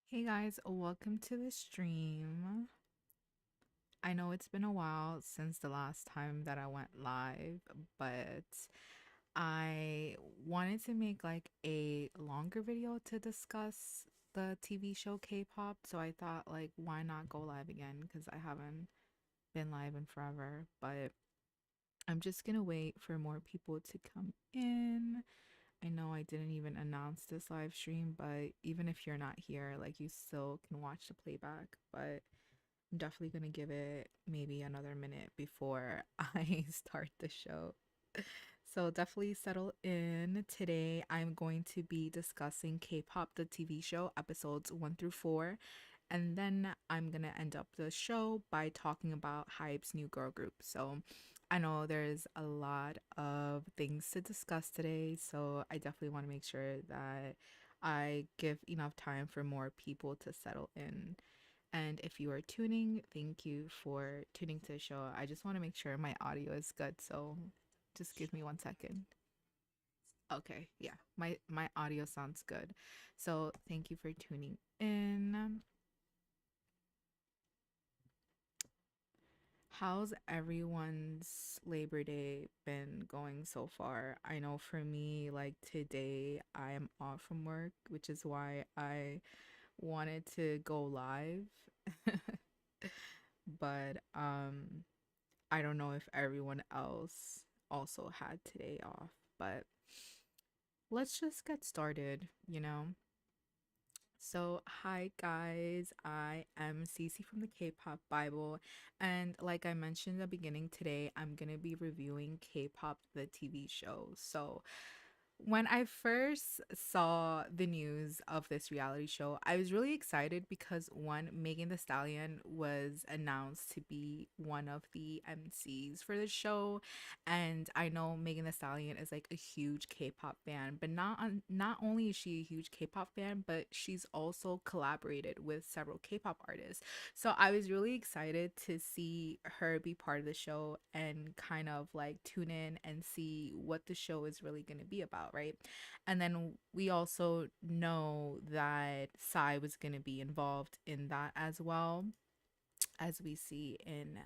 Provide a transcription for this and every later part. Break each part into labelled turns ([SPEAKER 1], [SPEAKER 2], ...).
[SPEAKER 1] Hey guys, welcome to the stream. I know it's been a while since the last time that I went live, but I wanted to make like a longer video to discuss the TV show K-pop. So I thought like why not go live again because I haven't been live in forever, but I'm just gonna wait for more people to come in. I know I didn't even announce this live stream, but even if you're not here, like you still can watch the playback. But I'm definitely gonna give it maybe another minute before I start the show. So definitely settle in. Today I'm going to be discussing K-pop the TV show episodes 1 through 4, and then I'm gonna end up the show by talking about HYBE's new girl group. So I know there's a lot of things to discuss today, so I definitely want to make sure that I give enough time for more people to settle in. And if you are tuning, thank you for tuning to the show. I just want to make sure my audio is good, so just give me 1 second. Okay, yeah, my audio sounds good. So thank you for tuning in. How's everyone's Labor Day been going so far? I know for me, like today, I am off from work, which is why I wanted to go live. But I don't know if everyone else also had today off, but let's just get started. So, hi guys, I am Cece from the K-pop Bible, and like I mentioned in the beginning today, I'm gonna be reviewing K-pop the TV show. So, when I first saw the news of this reality show, I was really excited because one, Megan Thee Stallion was announced to be one of the MCs for the show, and I know Megan Thee Stallion is like a huge K-pop fan, but not only is she a huge K-pop fan, but she's also collaborated with several K-pop artists. So I was really excited to see her be part of the show and kind of like tune in and see what the show is really going to be about, right? And then we also know that Psy was going to be involved in that as well, as we see in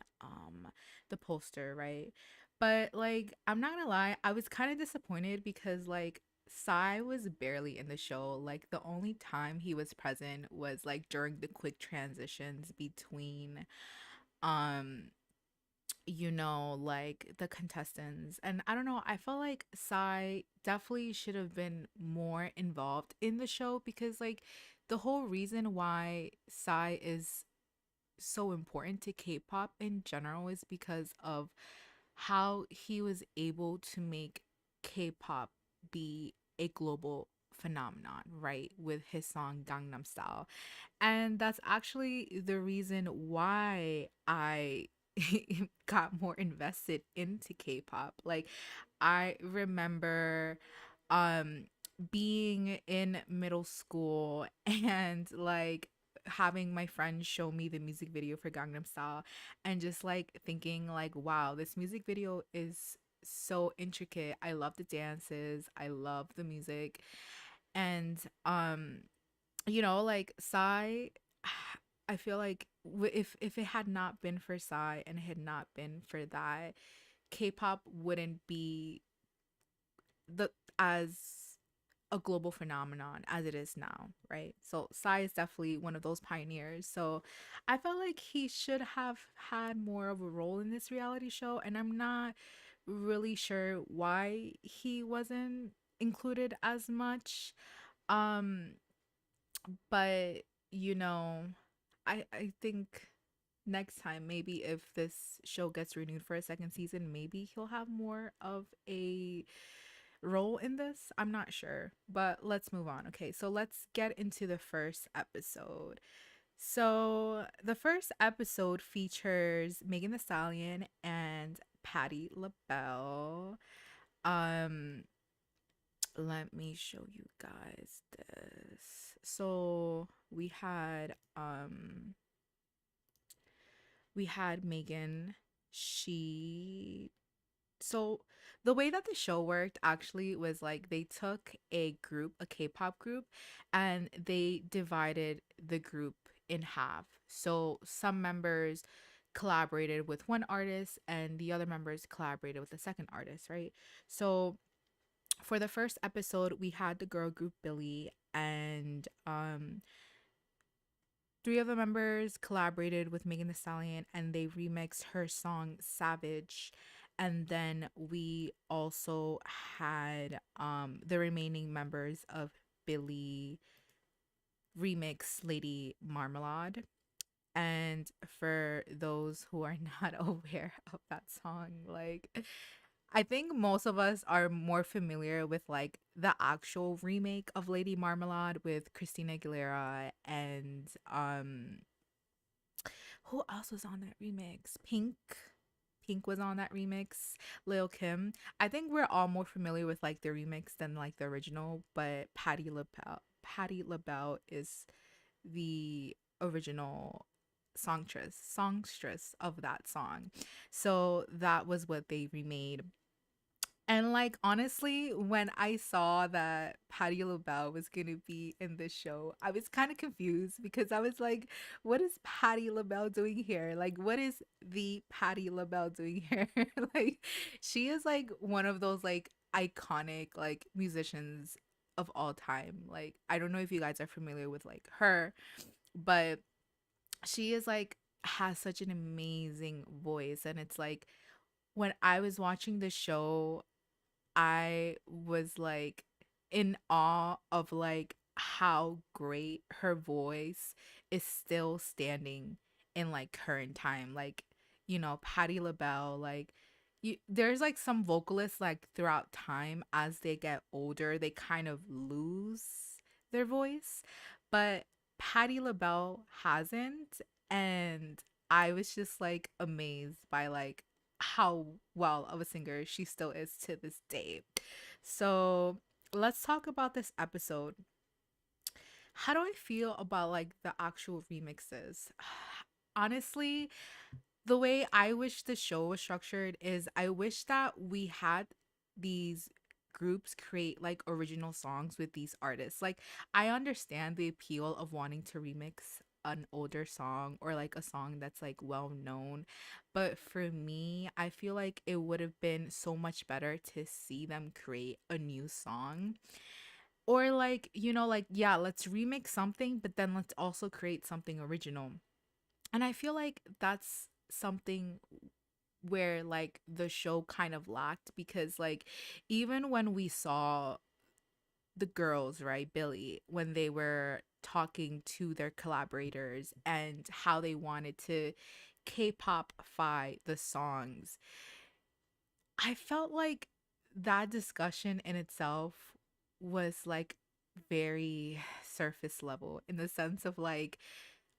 [SPEAKER 1] the poster, right? But like I'm not gonna lie, I was kind of disappointed because like Psy was barely in the show. Like the only time he was present was like during the quick transitions between um like the contestants. And I don't know, I felt like Psy definitely should have been more involved in the show because like the whole reason why Psy is so important to K-pop in general is because of how he was able to make K-pop be a global phenomenon, right? With his song Gangnam Style. And that's actually the reason why I got more invested into K-pop. Like I remember um being in middle school and like having my friends show me the music video for Gangnam Style and just like thinking like wow, this music video is so intricate. I love the dances, I love the music. And like Psy, I feel like if it had not been for Psy and it had not been for that, K-pop wouldn't be the as a global phenomenon as it is now, right? So Psy is definitely one of those pioneers. So I felt like he should have had more of a role in this reality show, and I'm not really sure why he wasn't included as much. Um, but you know, I think next time, maybe if this show gets renewed for a second season, maybe he'll have more of a role in this. I'm not sure, but let's move on. Okay, so let's get into the first episode. So the first episode features Megan Thee Stallion and Patti LaBelle. Um, let me show you guys this. So we had Megan. She So the way that the show worked actually was like they took a group, a K-pop group, and they divided the group in half. So some members collaborated with one artist and the other members collaborated with the second artist, right? So for the first episode, we had the girl group Billy, and three of the members collaborated with Megan Thee Stallion and they remixed her song Savage. And then we also had the remaining members of Billy remix Lady Marmalade. And for those who are not aware of that song, like I think most of us are more familiar with like the actual remake of Lady Marmalade with Christina Aguilera and who else was on that remix? Pink. Pink was on that remix. Lil Kim. I think we're all more familiar with like the remix than like the original, but Patti LaBelle is the original songstress of that song. So that was what they remade. And like honestly, when I saw that Patti LaBelle was gonna be in this show, I was kind of confused because I was like, "What is Patti LaBelle doing here? Like, what is the Patti LaBelle doing here?" Like, she is like one of those like iconic like musicians of all time. Like, I don't know if you guys are familiar with like her, but she is like has such an amazing voice, and it's like when I was watching the show I was like in awe of like how great her voice is still standing in like current time. Like, Patti LaBelle, like there's like some vocalists like throughout time as they get older, they kind of lose their voice. But Patti LaBelle hasn't. And I was just like amazed by like how well of a singer she still is to this day. So let's talk about this episode. How do I feel about like the actual remixes? Honestly, the way I wish the show was structured is I wish that we had these groups create like original songs with these artists. Like I understand the appeal of wanting to remix an older song or like a song that's like well known, but for me, I feel like it would have been so much better to see them create a new song or like, like yeah, let's remix something, but then let's also create something original. And I feel like that's something where like the show kind of lacked because like even when we saw the girls, right, Billy, when they were talking to their collaborators and how they wanted to K-pop-fy the songs, I felt like that discussion in itself was like very surface level in the sense of like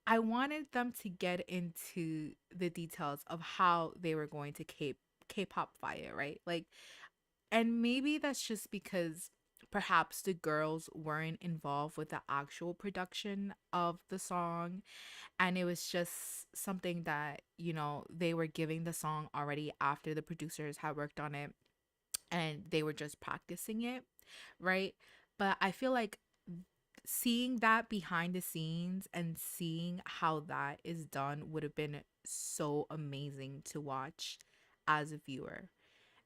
[SPEAKER 1] I wanted them to get into the details of how they were going to K-pop fire, right? Like, and maybe that's just because perhaps the girls weren't involved with the actual production of the song, and it was just something that, they were giving the song already after the producers had worked on it and they were just practicing it, right? But I feel like seeing that behind the scenes and seeing how that is done would have been so amazing to watch as a viewer.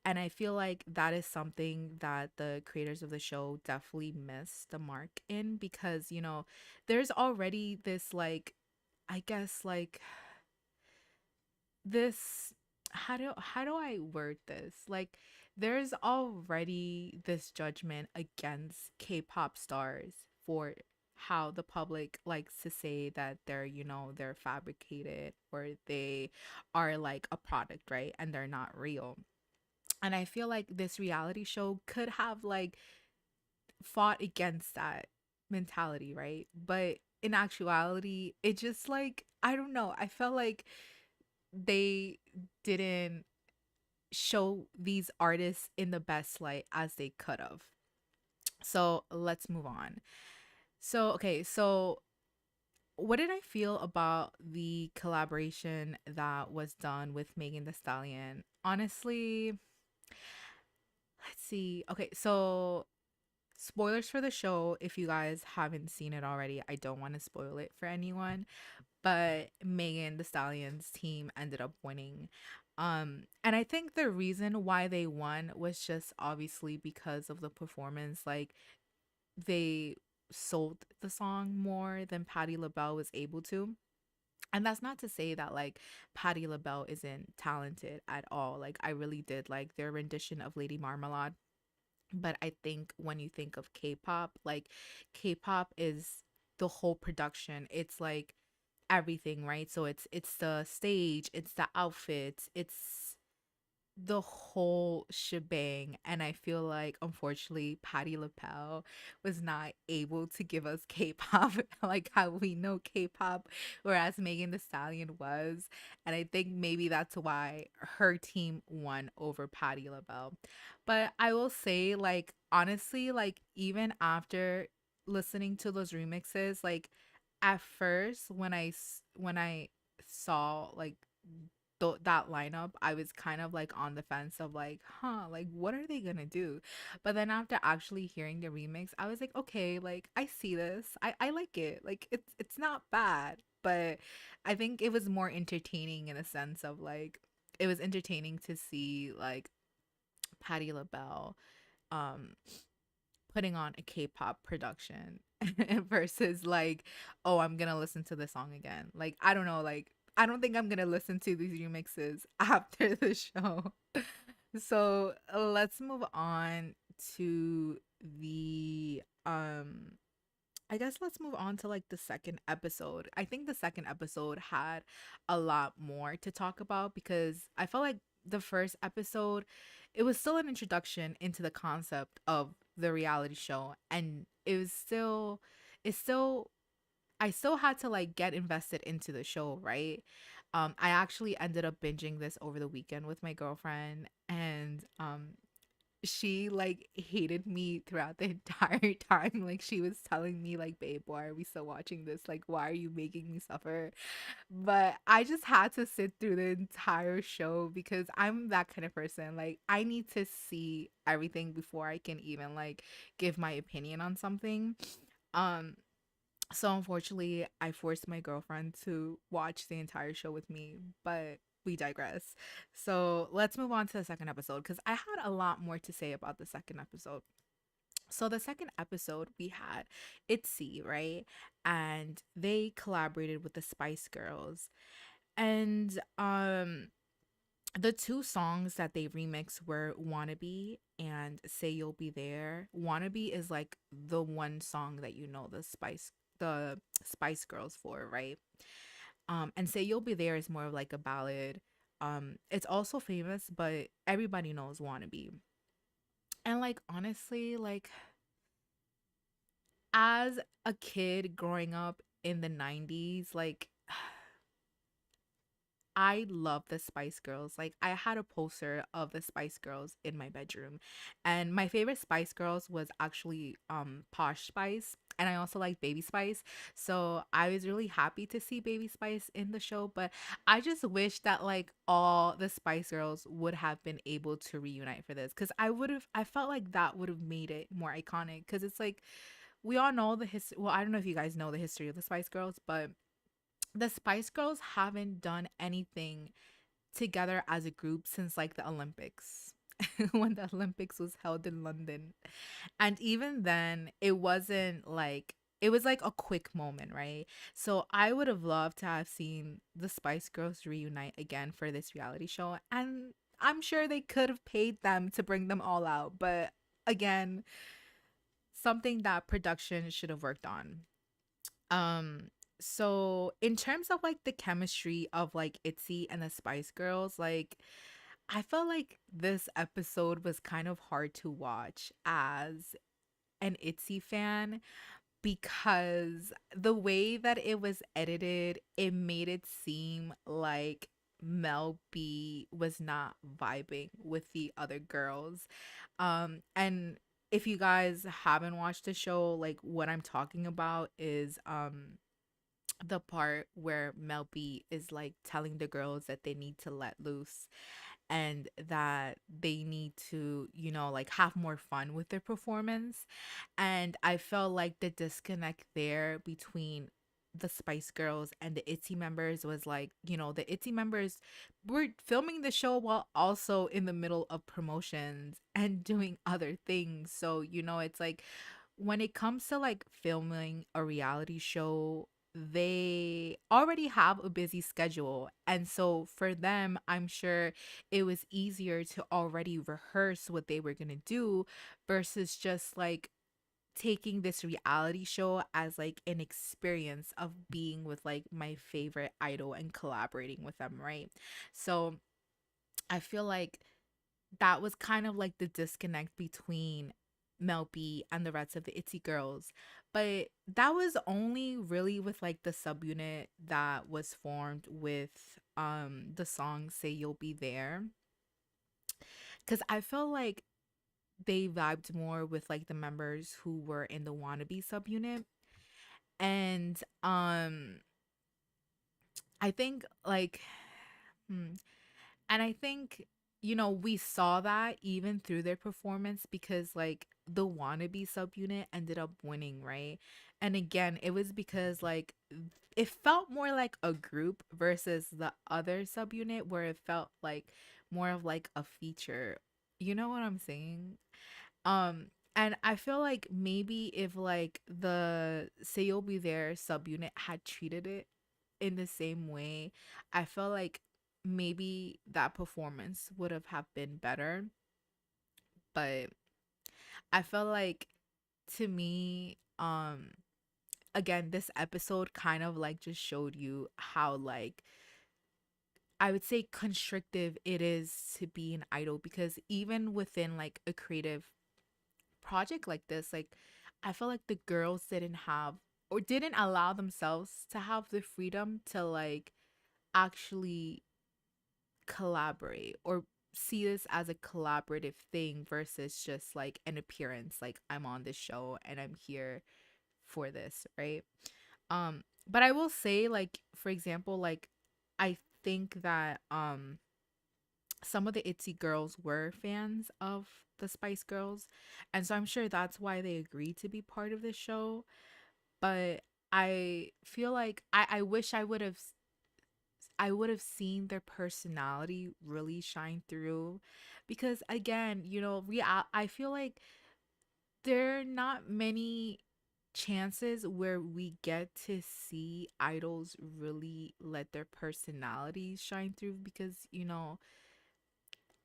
[SPEAKER 1] And I feel like that is something that the creators of the show definitely missed the mark in because, there's already this like I guess like this how do I word this? Like there's already this judgment against K-pop stars for how the public likes to say that they're fabricated or they are like a product, right? And they're not real. And I feel like this reality show could have like fought against that mentality, right? But in actuality, it just like I don't know. I felt like they didn't show these artists in the best light as they could have. So let's move on. So, okay, so what did I feel about the collaboration that was done with Megan Thee Stallion? Honestly, Let's see. Okay, so spoilers for the show. If you guys haven't seen it already, I don't want to spoil it for anyone. But Megan the Stallion's team ended up winning. And I think the reason why they won was just obviously because of the performance. Like they sold the song more than Patti LaBelle was able to. And that's not to say that like Patti LaBelle isn't talented at all. Like I really did like their rendition of Lady Marmalade. But I think when you think of K-pop, like K-pop is the whole production. It's like everything, right? So it's the stage, it's the outfits, it's the whole shebang. And I feel like unfortunately Patti LaBelle was not able to give us K-pop like how we know K-pop, whereas Megan Thee Stallion was. And I think maybe that's why her team won over Patti LaBelle. But I will say, like, honestly, like even after listening to those remixes, like at first when I saw like that lineup, I was kind of like on the fence of like, huh, like what are they gonna do? But then after actually hearing the remix, I was like, okay, like I see this. I like it. Like it's not bad, but I think it was more entertaining in a sense of like it was entertaining to see like Patti LaBelle um putting on a K-pop production versus like, oh, I'm gonna listen to the song again. Like, I don't know, like I don't think I'm gonna listen to these remixes after the show. So let's move on to the I guess let's move on to like the second episode. I think the second episode had a lot more to talk about because I felt like the first episode, it was still an introduction into the concept of the reality show. And it's still, I still had to like get invested into the show, right? I actually ended up binging this over the weekend with my girlfriend, and she like hated me throughout the entire time. Like she was telling me like, babe, why are we still watching this? Like why are you making me suffer? But I just had to sit through the entire show because I'm that kind of person. Like I need to see everything before I can even like give my opinion on something. um so unfortunately, I forced my girlfriend to watch the entire show with me, but we digress. So let's move on to the second episode because I had a lot more to say about the second episode. So the second episode we had ITZY, right? And they collaborated with the Spice Girls. And the two songs that they remixed were Wannabe and Say You'll Be There. Wannabe is like the one song that you know the Spice Girls for, right? And Say You'll Be There is more of like a ballad. It's also famous, but everybody knows Wannabe. And like honestly, like as a kid growing up in the 90s, like I love the Spice Girls. Like I had a poster of the Spice Girls in my bedroom. And my favorite Spice Girls was actually Posh Spice. And I also like Baby Spice. So I was really happy to see Baby Spice in the show. But I just wish that like all the Spice Girls would have been able to reunite for this. Cause I felt like that would have made it more iconic. Cause it's like we all know the history. Well, I don't know if you guys know the history of the Spice Girls, but the Spice Girls haven't done anything together as a group since like the Olympics. When the Olympics was held in London. And even then, it was like a quick moment, right? So I would have loved to have seen the Spice Girls reunite again for this reality show. And I'm sure they could have paid them to bring them all out. But again, something that production should have worked on. Um, so in terms of like the chemistry of like ITZY and the Spice Girls, like I felt like this episode was kind of hard to watch as an ITZY fan because the way that it was edited, it made it seem like Mel B was not vibing with the other girls. And if you guys haven't watched the show, like what I'm talking about is the part where Mel B is like telling the girls that they need to let loose. and that they need to, like have more fun with their performance. And I felt like the disconnect there between the Spice Girls and the ITZY members was like, the ITZY members were filming the show while also in the middle of promotions and doing other things. So, it's like when it comes to like filming a reality show, they already have a busy schedule. And so for them, I'm sure it was easier to already rehearse what they were going to do versus just like taking this reality show as like an experience of being with like my favorite idol and collaborating with them, right? So I feel like that was kind of like the disconnect between Mel B and the rest of the ITZY girls. But that was only really with like the subunit that was formed with the song Say You'll Be There. Cause I feel like they vibed more with like the members who were in the wannabe subunit. And I think like hmm, and I think, we saw that even through their performance because, like, the wannabe subunit ended up winning, right? And again, it was because, like, it felt more like a group versus the other subunit where it felt like more of like a feature. You know what I'm saying? And I feel like maybe if like the Say You'll Be There subunit had treated it in the same way, I feel like maybe that performance would have been better. But I feel like to me, again, this episode kind of like just showed you how like I would say constrictive it is to be an idol because even within like a creative project like this, like I feel like the girls didn't have or didn't allow themselves to have the freedom to like actually collaborate or see this as a collaborative thing versus just like an appearance, like I'm on this show and I'm here for this, right? But I will say, like, for example, like I think that some of the ITZY girls were fans of the Spice Girls, and so I'm sure that's why they agreed to be part of the show. But I feel like I wish I would have seen their personality really shine through because again, I feel like there are not many chances where we get to see idols really let their personalities shine through because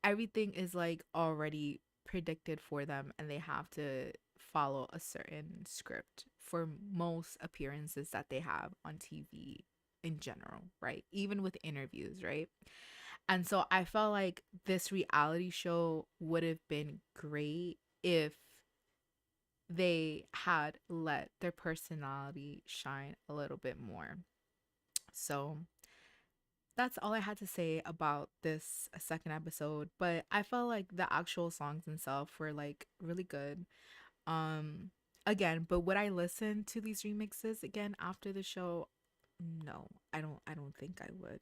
[SPEAKER 1] everything is like already predicted for them and they have to follow a certain script for most appearances that they have on TV in general, right? Even with interviews, right? And so I felt like this reality show would have been great if they had let their personality shine a little bit more. So that's all I had to say about this second episode. But I felt like the actual songs themselves were like really good. Um Again, but would I listen to these remixes again after the show? No, I don't think I would.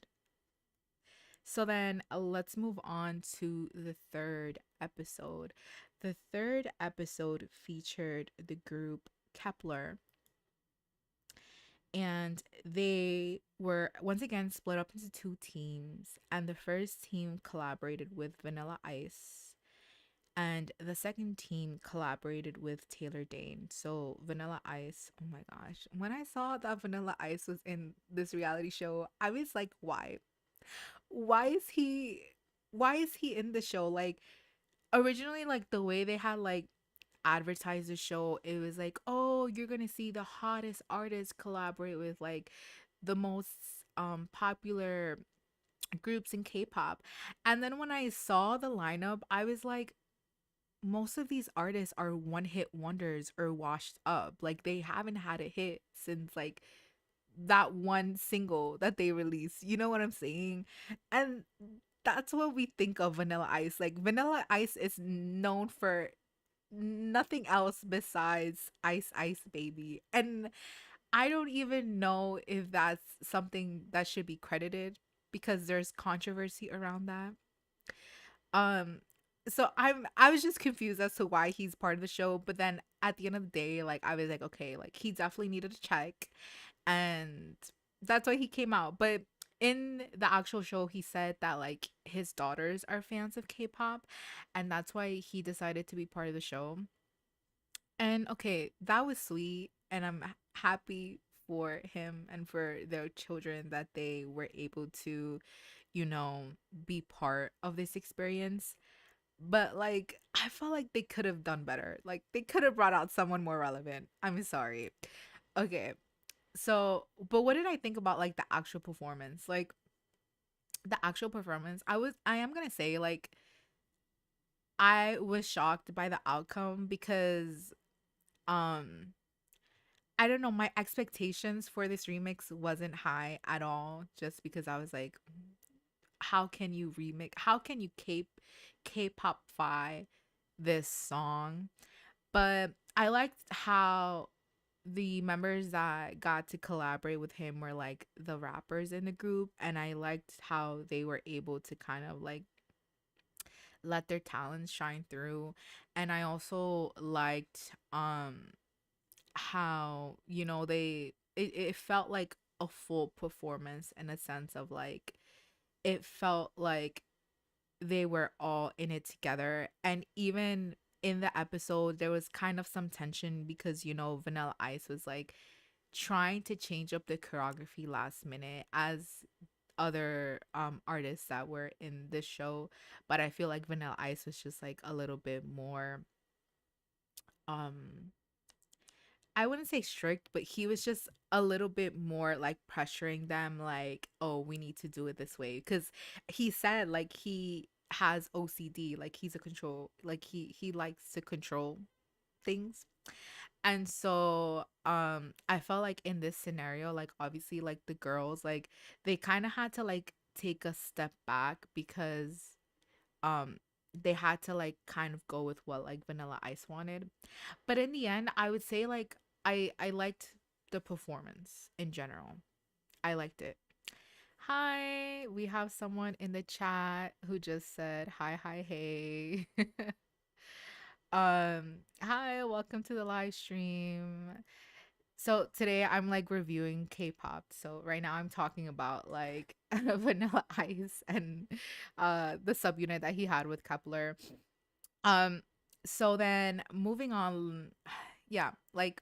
[SPEAKER 1] So then let's move on to the third episode. The third episode featured the group Kepler, and they were once again split up into two teams. And the first team collaborated with Vanilla Ice, and the second team collaborated with Taylor Dane. So Vanilla Ice, oh my gosh, when I saw that Vanilla Ice was in this reality show, I was like, why is he in the show? Like originally, like the way they had like advertised the show, it was like, oh, you're gonna see the hottest artists collaborate with like the most popular groups in K-pop. And then when I saw the lineup, I was like, most of these artists are one hit wonders or washed up. Like they haven't had a hit since like that one single that they released. You know what I'm saying? And that's what we think of Vanilla Ice. Like Vanilla Ice is known for nothing else besides Ice Ice Baby. And I don't even know if that's something that should be credited because there's controversy around that. Um, so I was just confused as to why he's part of the show, but then at the end of the day, like I was like, okay, like he definitely needed a check, and that's why he came out. But in the actual show, he said that like his daughters are fans of K-pop, and that's why he decided to be part of the show. And okay, that was sweet, and I'm happy for him and for their children that they were able to, you know, be part of this experience. But like I felt like they could have done better. Like they could have brought out someone more relevant. I'm sorry. Okay. So, but what did I think about like the actual performance? Like the actual performance, I am going to say like I was shocked by the outcome because um I don't know, my expectations for this remix wasn't high at all just because I was like how can you remix, how can you K-pop fi this song? But I liked how the members that got to collaborate with him were like the rappers in the group, and I liked how they were able to kind of like let their talents shine through. And I also liked how, you know, it felt like a full performance in a sense of like it felt like they were all in it together. And even in the episode, there was kind of some tension because, you know, Vanilla Ice was like trying to change up the choreography last minute as other artists that were in this show. But I feel like Vanilla Ice was just like a little bit more um I wouldn't say strict, but he was just a little bit more like pressuring them, like, oh, we need to do it this way. Because he said like he has OCD, like he's a control, like he likes to control things. And so I felt like in this scenario, like obviously like the girls, like they kind of had to like take a step back because um they had to like kind of go with what like Vanilla Ice wanted. But in the end, I would say like I liked the performance in general. I liked it. Hi, we have someone in the chat who just said hi, hi, hey. Hi, welcome to the live stream. So today I'm like reviewing K-pop. So right now I'm talking about like Vanilla Ice and the subunit that he had with Kepler. Um so then moving on, yeah, like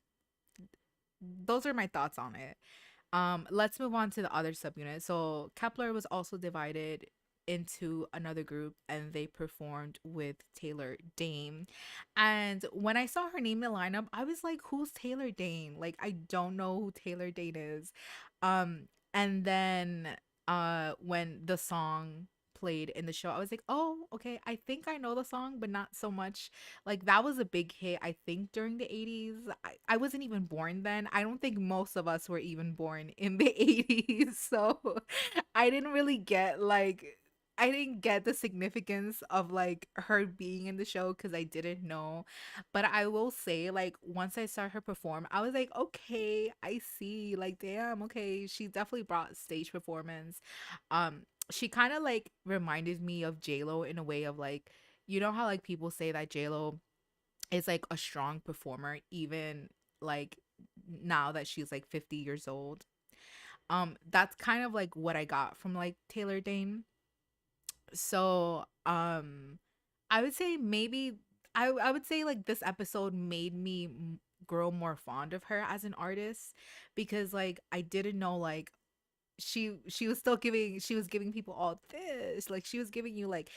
[SPEAKER 1] those are my thoughts on it. Let's move on to the other subunit. So Kepler was also divided into another group and they performed with Taylor Dane. And when I saw her name in the lineup, I was like, who's Taylor Dane? Like I don't know who Taylor Dane is. And then when the song played in the show, I was like, oh, okay, I think I know the song, but not so much. Like that was a big hit, I think, during the 80s. I wasn't even born then. I don't think most of us were even born in the 80s. So I didn't really get like I didn't get the significance of like her being in the show because I didn't know. But I will say, like, once I saw her perform, I was like, okay, I see. Like, damn, okay. She definitely brought stage performance. She kind of like reminded me of J-Lo in a way of like, you know how like people say that J-Lo is like a strong performer even like now that she's like 50 years old. That's kind of like what I got from like Taylor Dane. So I would say maybe I would say like this episode made me grow more fond of her as an artist because like I didn't know like she was still giving, she was giving people all this, like she was giving you like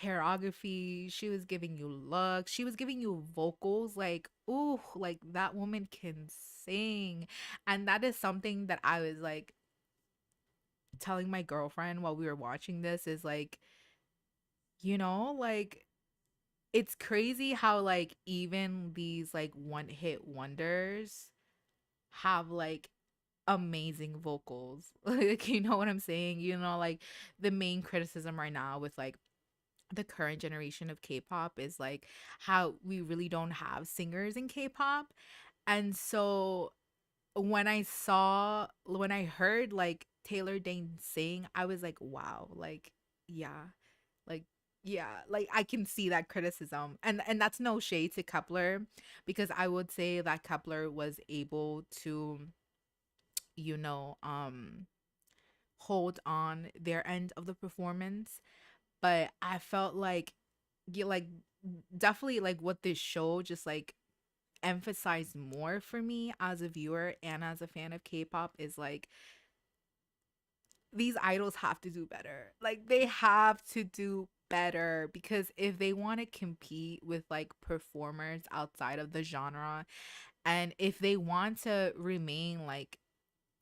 [SPEAKER 1] hairography, she was giving you looks, she was giving you vocals, like ooh, like that woman can sing. And that is something that I was like telling my girlfriend while we were watching this is like, you know, like it's crazy how like even these like one hit wonders have like amazing vocals. Like, you know what I'm saying? You know, like the main criticism right now with like the current generation of K-pop is like how we really don't have singers in K-pop. And so when I heard like Taylor Dane sing, I was like, wow, like yeah. Like Yeah, like I can see that criticism. And that's no shade to Kepler, because I would say that Kepler was able to, you know, hold on their end of the performance. But I felt like, you like, definitely like what this show just like emphasized more for me as a viewer and as a fan of K-pop is like these idols have to do better. Like they have to do better, because if they want to compete with like performers outside of the genre, and if they want to remain like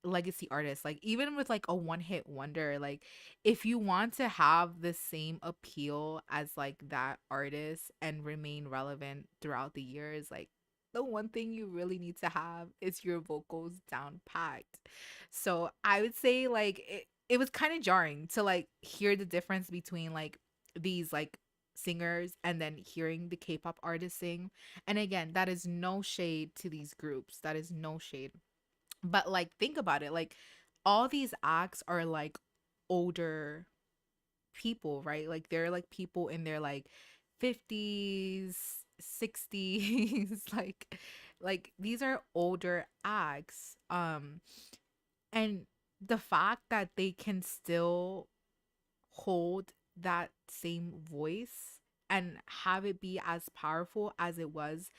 [SPEAKER 1] legacy artists, like even with like a one hit wonder, like if you want to have the same appeal as like that artist and remain relevant throughout the years, like the one thing you really need to have is your vocals down packed. So I would say like it was kind of jarring to like hear the difference between like these like singers and then hearing the K-pop artists sing. And again, that is no shade to these groups, that is no shade, but like think about it, like all these acts are like older people, right? Like they're like people in their like 50s, 60s, like these are older acts. And the fact that they can still hold that same voice and have it be as powerful as it was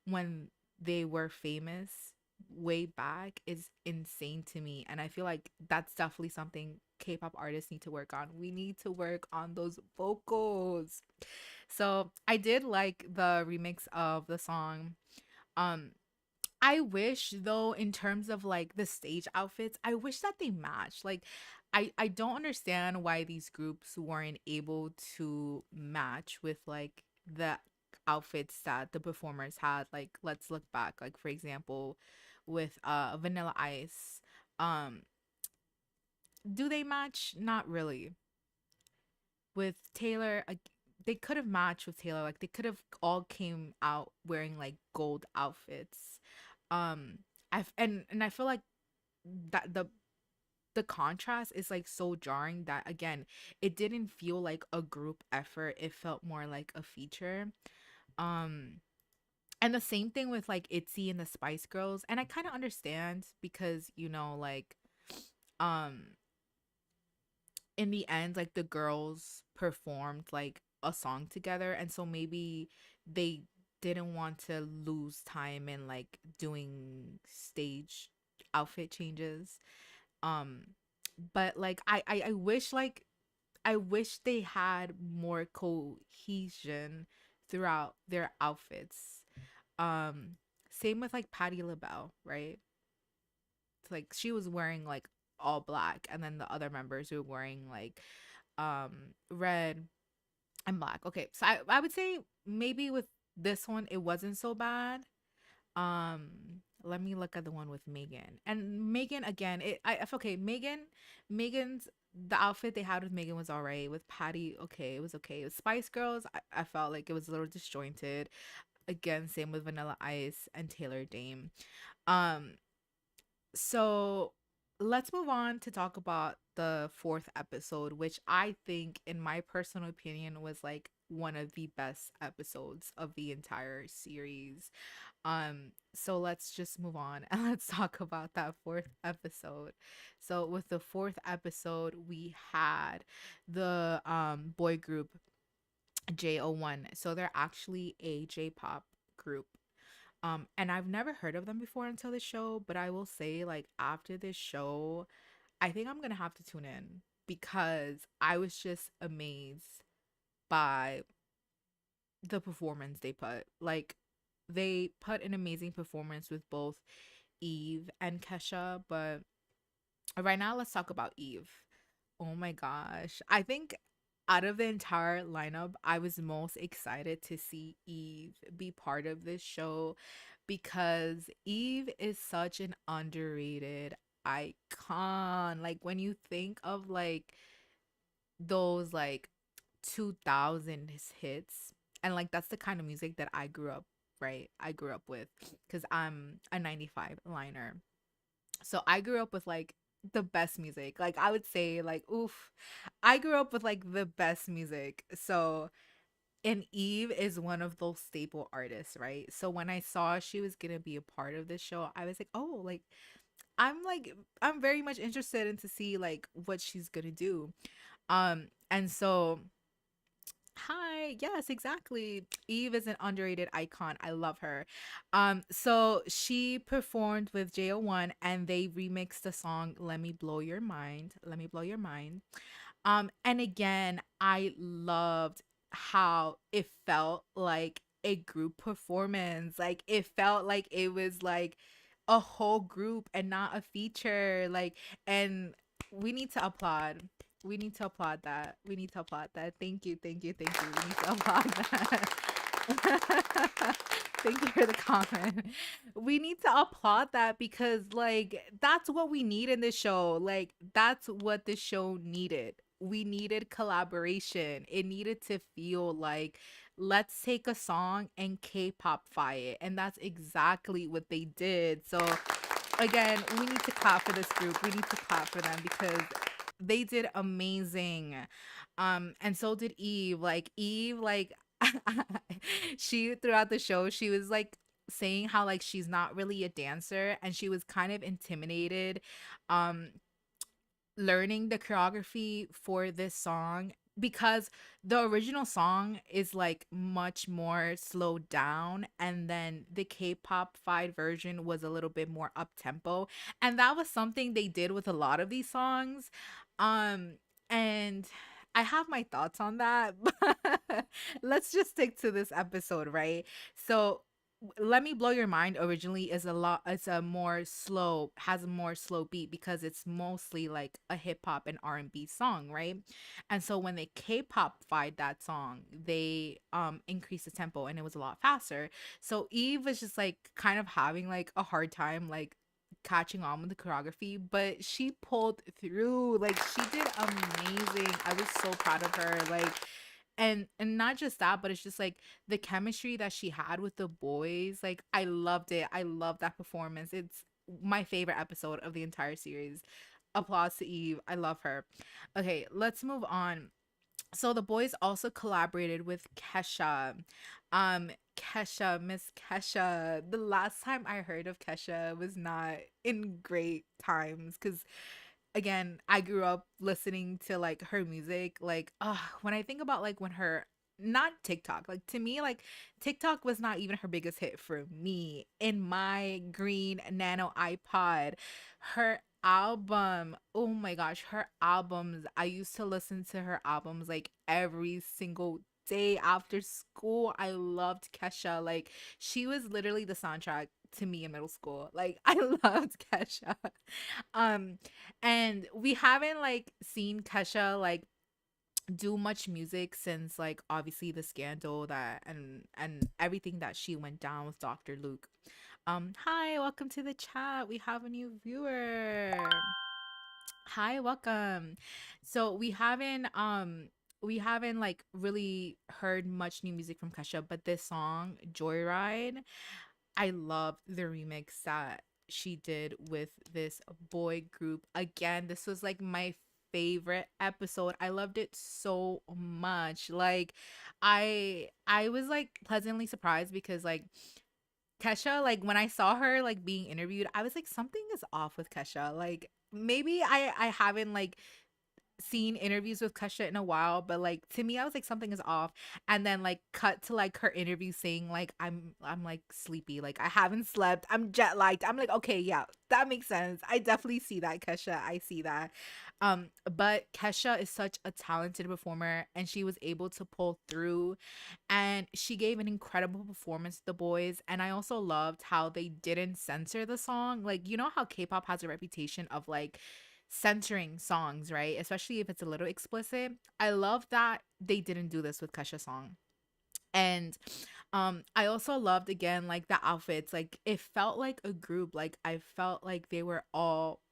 [SPEAKER 1] when they were famous way back is insane to me. And I feel like that's definitely something K-pop artists need to work on. We need to work on those vocals. So I did like the remix of the song. um I wish though, in terms of like the stage outfits, I wish that they match. Like I don't understand why these groups weren't able to match with like the outfits that the performers had. Like let's look back. Like for example, with Vanilla Ice. Um do they match? Not really. With Taylor, they could have matched with Taylor. Like they could have all came out wearing like gold outfits. And I feel like that the contrast is like so jarring that again, it didn't feel like a group effort. It felt more like a feature. Um and the same thing with like ITZY and the Spice Girls. And I kind of understand because, you know, like um in the end, like the girls performed like a song together, and so maybe they didn't want to lose time in like doing stage outfit changes. um but like I wish like I wish they had more cohesion throughout their outfits. Same with like Patti LaBelle, right? It's like she was wearing like all black, and then the other members were wearing like red and black. Okay, so I would say maybe with this one it wasn't so bad. Let me look at the one with Megan. And Megan again, I feel okay. Megan's the outfit they had with Megan was alright. With Patty, okay, it was okay. With Spice Girls, I felt like it was a little disjointed. Again, same with Vanilla Ice and Taylor Dame. Um, so let's move on to talk about the fourth episode, which I think, in my personal opinion, was like one of the best episodes of the entire series. So let's just move on and let's talk about that fourth episode. So with the fourth episode, we had the boy group JO1. So they're actually a J-pop group. And I've never heard of them before until this show, but I will say like after this show, I think I'm gonna have to tune in because I was just amazed by the performance they put. Like they put an amazing performance with both Eve and Kesha, but right now let's talk about Eve. Oh my gosh. I think out of the entire lineup, I was most excited to see Eve be part of this show because Eve is such an underrated icon. Like when you think of like those like 2000s hits, and like that's the kind of music that I grew up, right? I grew up with, because I'm a 95 liner. So I grew up with like the best music. Like I would say like oof. I grew up with like the best music. So and Eve is one of those staple artists, right? So when I saw she was gonna be a part of this show, I was like, oh, like I'm very much interested in to see like what she's gonna do. And so hi, yes, exactly. Eve is an underrated icon. I love her. So she performed with JO1 and they remixed the song Let Me Blow Your Mind. Let Me Blow Your Mind. And again, I loved how it felt like a group performance. Like it felt like it was like a whole group and not a feature. Like, and we need to applaud. We need to applaud that. We need to applaud that. Thank you, thank you, thank you. We need to applaud that. Thank you for the comment. We need to applaud that because like that's what we need in this show. Like that's what this show needed. We needed collaboration. It needed to feel like let's take a song and K-pop fy it. And that's exactly what they did. So again, we need to clap for this group. We need to clap for them because they did amazing. And so did Eve. Like Eve, like she throughout the show, she was like saying how like she's not really a dancer and she was kind of intimidated. Um learning the choreography for this song because the original song is like much more slowed down and then the K-pop fied version was a little bit more up tempo, and that was something they did with a lot of these songs. um and I have my thoughts on that, but let's just stick to this episode, right? So let Me Blow Your Mind originally is a lot, it's a more slow, has a more slow beat because it's mostly like a hip hop and R&B song, right? And so when they K-pop fied that song, they increased the tempo and it was a lot faster. So Eve was just like kind of having like a hard time like catching on with the choreography, but she pulled through. Like she did amazing. I was so proud of her. Like and not just that, but it's just like the chemistry that she had with the boys. Like I loved it. I love that performance. It's my favorite episode of the entire series. Applause to Eve. I love her. Okay, let's move on. So the boys also collaborated with Kesha. Kesha, Miss Kesha. The last time I heard of Kesha was not in great times because again, I grew up listening to like her music. Like, when I think about like when her not TikTok, like to me, like TikTok was not even her biggest hit for me in my green nano iPod. Her album, oh my gosh, her albums. I used to listen to her albums like every single day after school. I loved Kesha. Like she was literally the soundtrack to me in middle school. Like I loved Kesha. Um and we haven't like seen Kesha like do much music since like obviously the scandal that and everything that she went down with Dr. Luke. Hi, welcome to the chat. We have a new viewer. Hi, welcome. So we haven't like really heard much new music from Kesha, but this song Joyride, I loved the remix that she did with this boy group. Again, this was like my favorite episode. I loved it so much. Like I was like pleasantly surprised because like Kesha, like when I saw her like being interviewed, I was like something is off with Kesha. Like maybe I haven't like seen interviews with Kesha in a while, but like to me, I was like something is off. And then like cut to like her interview saying like I'm like sleepy, like I haven't slept, I'm jet lagged. I'm like okay, yeah, that makes sense. I definitely see that, Kesha. I see that. But Kesha is such a talented performer, and she was able to pull through, and she gave an incredible performance to the boys. And I also loved how they didn't censor the song. Like you know how K-pop has a reputation of like censoring songs, right? Especially if it's a little explicit. I love that they didn't do this with Kesha's song. And I also loved again like the outfits. Like it felt like a group. Like I felt like they were all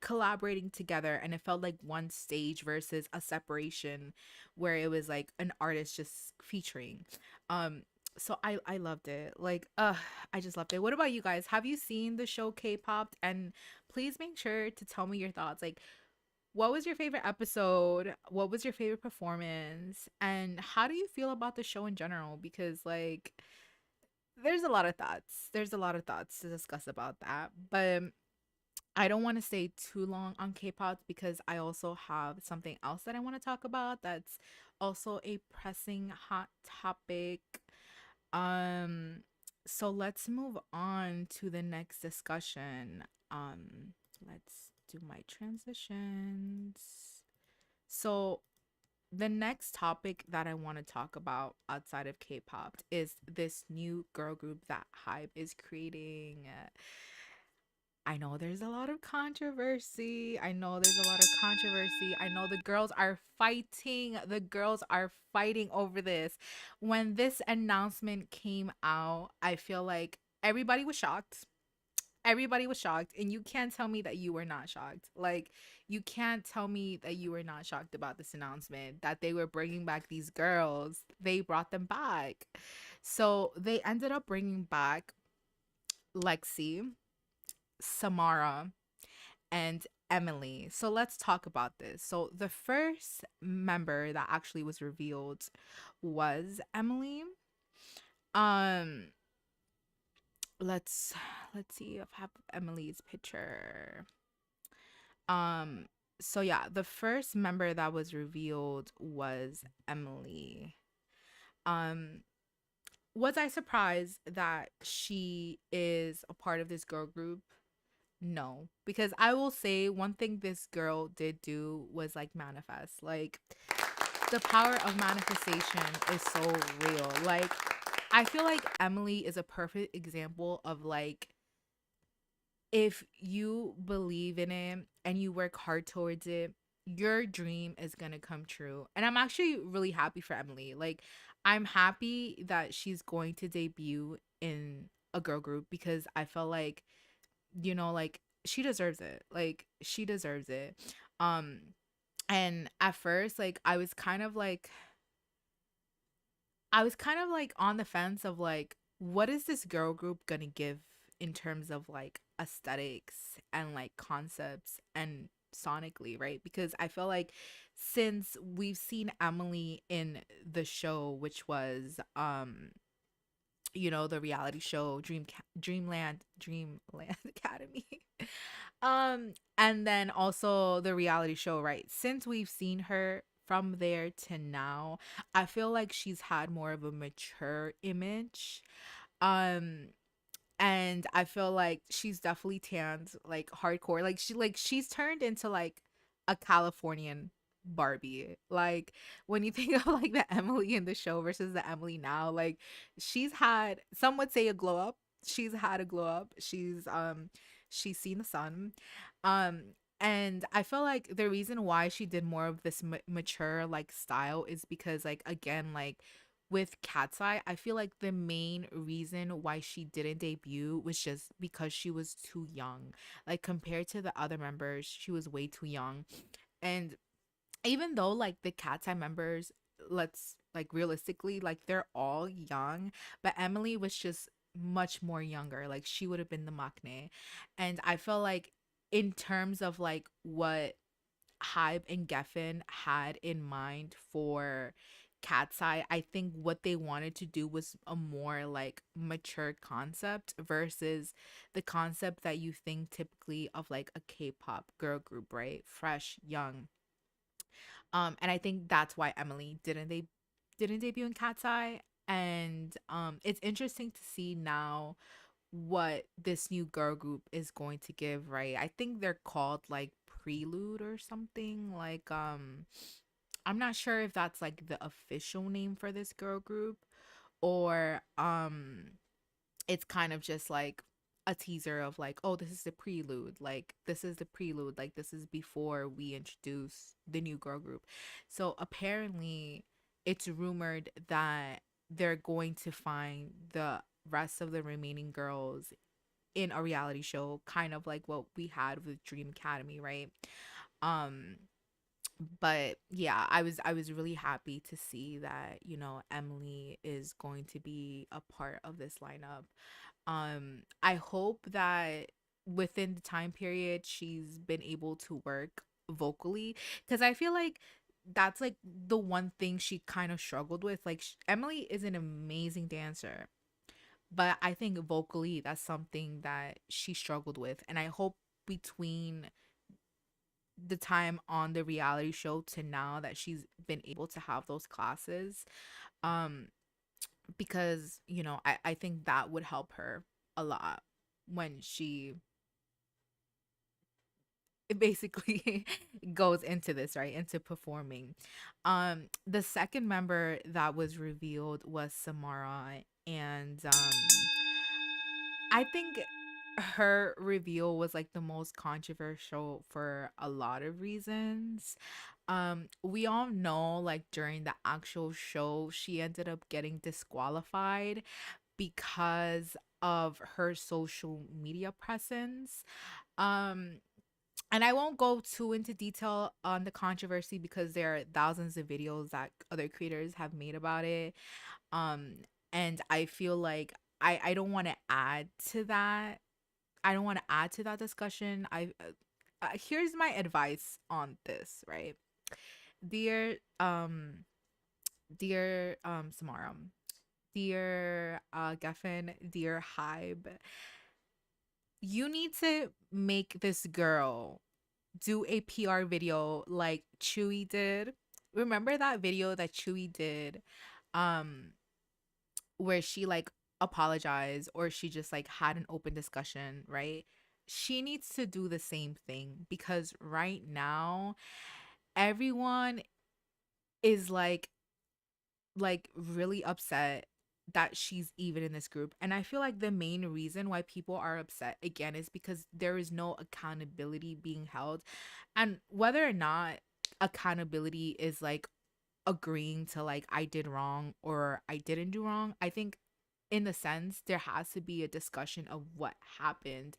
[SPEAKER 1] collaborating together and it felt like one stage versus a separation where it was like an artist just featuring. Um So I loved it. Like, I just loved it. What about you guys? Have you seen the show K-pop? And please make sure to tell me your thoughts. Like, what was your favorite episode? What was your favorite performance? And how do you feel about the show in general? Because like there's a lot of thoughts. There's a lot of thoughts to discuss about that. But I don't want to stay too long on K-pop because I also have something else that I want to talk about that's also a pressing hot topic. Um so let's move on to the next discussion. Let's do my transitions. So the next topic that I want to talk about outside of K-pop is this new girl group that HYBE is creating. I know there's a lot of controversy. I know there's a lot of controversy. I know the girls are fighting. The girls are fighting over this. When this announcement came out, I feel like everybody was shocked. Everybody was shocked, and you can't tell me that you were not shocked. Like, you can't tell me that you were not shocked about this announcement that they were bringing back these girls. They brought them back. So, they ended up bringing back Lexi, Samara, and Emily. So let's talk about this. So the first member that actually was revealed was Emily. Um let's let's see if I have Emily's picture. Um so yeah, the first member that was revealed was Emily. Um was I surprised that she is a part of this girl group? No, because I will say one thing this girl did do was like manifest. Like the power of manifestation is so real. Like I feel like Emily is a perfect example of like if you believe in it and you work hard towards it, your dream is going to come true. And I'm actually really happy for Emily. Like I'm happy that she's going to debut in a girl group because I felt like like she deserves it. Like she deserves it. Um and at first like I was kind of like on the fence of like what is this girl group going to give in terms of like aesthetics and like concepts and sonically, right? Because I feel like since we've seen Emily in the show which was the reality show Dreamland Academy. And then also the reality show, right? Since we've seen her from there to now, I feel like she's had more of a mature image. Um and I feel like she's definitely tanned like hardcore. She's turned into like a Californian Barbie. Like when you think of like the Emily in the show versus the Emily now, like she's had some would say a glow up. She's had a glow up. She's seen the sun. Um and I feel like the reason why she did more of this mature like style is because like again like with Cat's Eye, I feel like the main reason why she didn't debut was just because she was too young. Like compared to the other members, she was way too young. And even though like the Cat's Eye members, let's like realistically, like they're all young, but Emily was just much more younger. Like she would have been the maknae. And I feel like in terms of like what Hybe and Geffen had in mind for Cat's Eye, I think what they wanted to do was a more like mature concept versus the concept that you think typically of like a K-pop girl group, right? Fresh, young. And I think that's why Emily didn't debut in Cat's Eye. And it's interesting to see now what this new girl group is going to give, right? I think they're called like Prelude or something. Like I'm not sure if that's like the official name for this girl group or it's kind of just like a teaser of like, oh, this is the prelude. Like this is the prelude. Like this is before we introduce the new girl group. So apparently it's rumored that they're going to find the rest of the remaining girls in a reality show, kind of like what we had with Dream Academy, right? Um But yeah, I was really happy to see that, Emily is going to be a part of this lineup. I hope that within the time period she's been able to work vocally, because I feel like that's like the one thing she kind of struggled with. Like Emily is an amazing dancer, but I think vocally that's something that she struggled with, and I hope between the time on the reality show to now that she's been able to have those classes, um because I think that would help her a lot when she basically goes into this, right, into performing. The second member that was revealed was Samara, and I think her reveal was like the most controversial for a lot of reasons. We all know, like, during the actual show she ended up getting disqualified because of her social media presence. um and I won't go too into detail on the controversy because there are thousands of videos that other creators have made about it. um and I feel like I don't want to add to that. I don't want to add to that discussion. Here's my advice on this, right? Dear Samara, dear Geffen, dear Hybe, you need to make this girl do a PR video like Chewy did. Remember that video that Chewy did, um where she like apologized, or she just like had an open discussion, right? She needs to do the same thing, because right now everyone is like really upset that she's even in this group. And I feel like the main reason why people are upset again is because there is no accountability being held. And whether or not accountability is like agreeing to like I did wrong or I didn't do wrong, I think in the sense there has to be a discussion of what happened,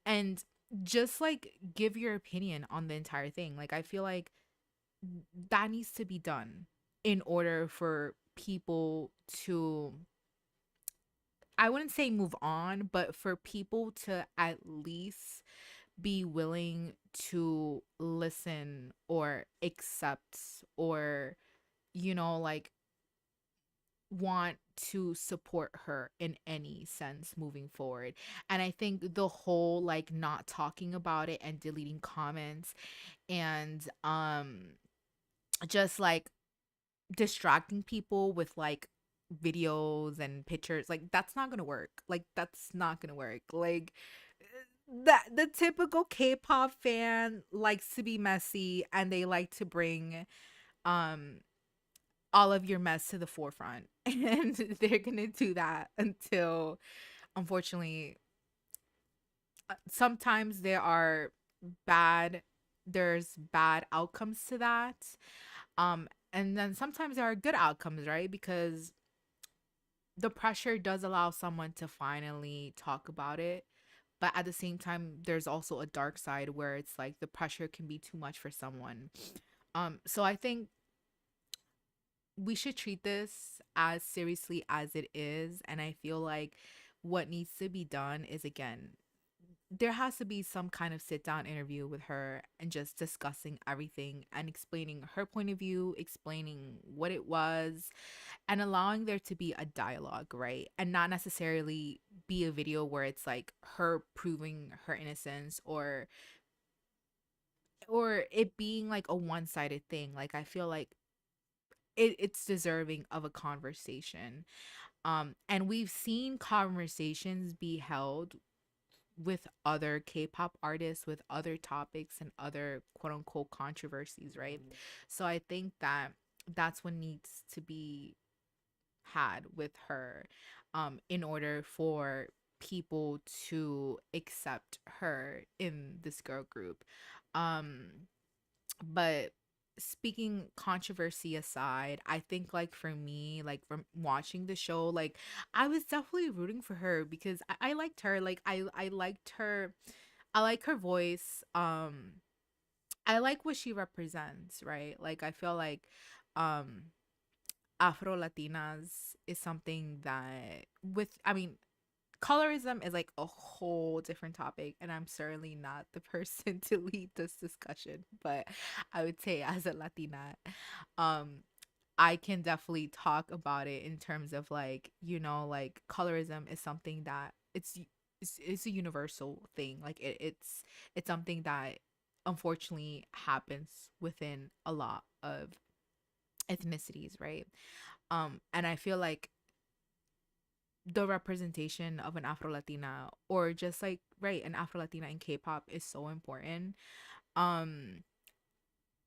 [SPEAKER 1] and just like give your opinion on the entire thing. Like I feel like that needs to be done in order for people to, I wouldn't say move on, but for people to at least be willing to listen or accept, or like want to support her in any sense moving forward. And I think the whole like not talking about it and deleting comments, and just like distracting people with like videos and pictures, like that's not gonna work. Like that's not gonna work. Like that the typical K-pop fan likes to be messy, and they like to bring um all of your mess to the forefront. And they're gonna do that until, unfortunately, sometimes bad there's bad outcomes to that. And then sometimes there are good outcomes, right? Because the pressure does allow someone to finally talk about it. But at the same time, there's also a dark side where it's like the pressure can be too much for someone. So I think we should treat this as seriously as it is. And I feel like what needs to be done is, again, there has to be some kind of sit down interview with her and just discussing everything and explaining her point of view, explaining what it was, and allowing there to be a dialogue, right? And not necessarily be a video where it's like her proving her innocence, or it being like a one-sided thing. Like I feel like it's deserving of a conversation. And we've seen conversations be held with other K-pop artists with other topics and other quote unquote controversies, right? So I think that that's what needs to be had with her, in order for people to accept her in this girl group. Um, but speaking controversy aside, I think like for me, like from watching the show, like I was definitely rooting for her because I liked her. Like I liked her. I like her voice. I like what she represents, right? Like I feel like um Afro Latinas is something that with I mean colorism is like a whole different topic, and I'm certainly not the person to lead this discussion, but I would say as a Latina, um I can definitely talk about it in terms of like, like colorism is something that it's a universal thing. Like it's something that unfortunately happens within a lot of ethnicities, right? And I feel like the representation of an Afro Latina, or just like, right, an Afro Latina in K-pop is so important. Um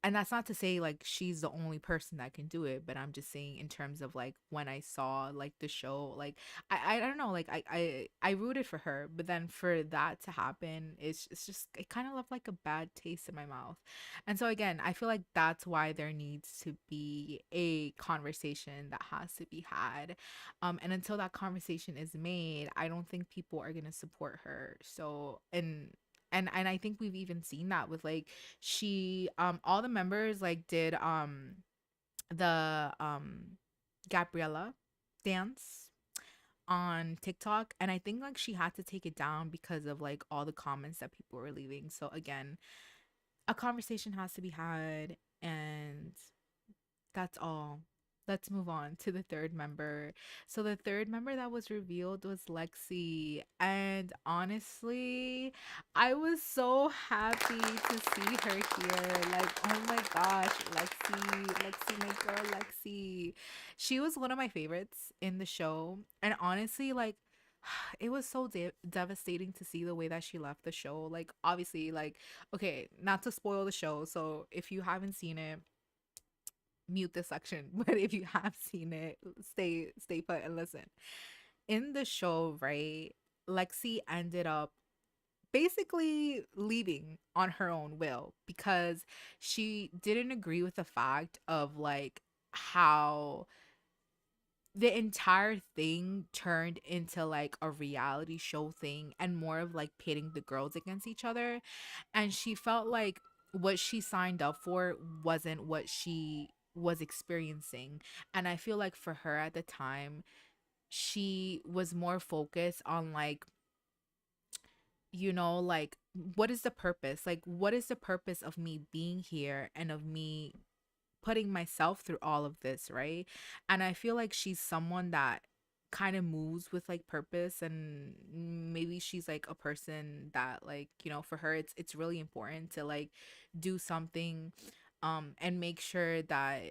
[SPEAKER 1] and that's not to say like she's the only person that can do it, but I'm just saying in terms of like when I saw like the show, like I don't know, like I rooted for her, but then for that to happen, it's just it kind of left like a bad taste in my mouth. And so again, I feel like that's why there needs to be a conversation that has to be had. And until that conversation is made, I don't think people are gonna support her. So and I think we've even seen that with like she all the members like did the Gabriella dance on TikTok, and I think like she had to take it down because of like all the comments that people were leaving. So again, a conversation has to be had, and that's all. Let's move on to the third member. So the third member that was revealed was Lexi. And honestly, I was so happy to see her here. Like, oh my gosh, Lexi, Lexi, my girl, Lexi. She was one of my favorites in the show. And honestly, like, it was so devastating to see the way that she left the show. Like, obviously, like, okay, not to spoil the show. So if you haven't seen it, mute this section. But if you have seen it, stay put and listen. In the show, right, Lexi ended up basically leaving on her own will because she didn't agree with the fact of like how the entire thing turned into like a reality show thing and more of like pitting the girls against each other. And she felt like what she signed up for wasn't what she was experiencing. And I feel like for her at the time, she was more focused on like, like what is the purpose? Like, what is the purpose of me being here and of me putting myself through all of this, right? And I feel like she's someone that kind of moves with like purpose, and maybe she's like a person that like, for her it's really important to like do something and make sure that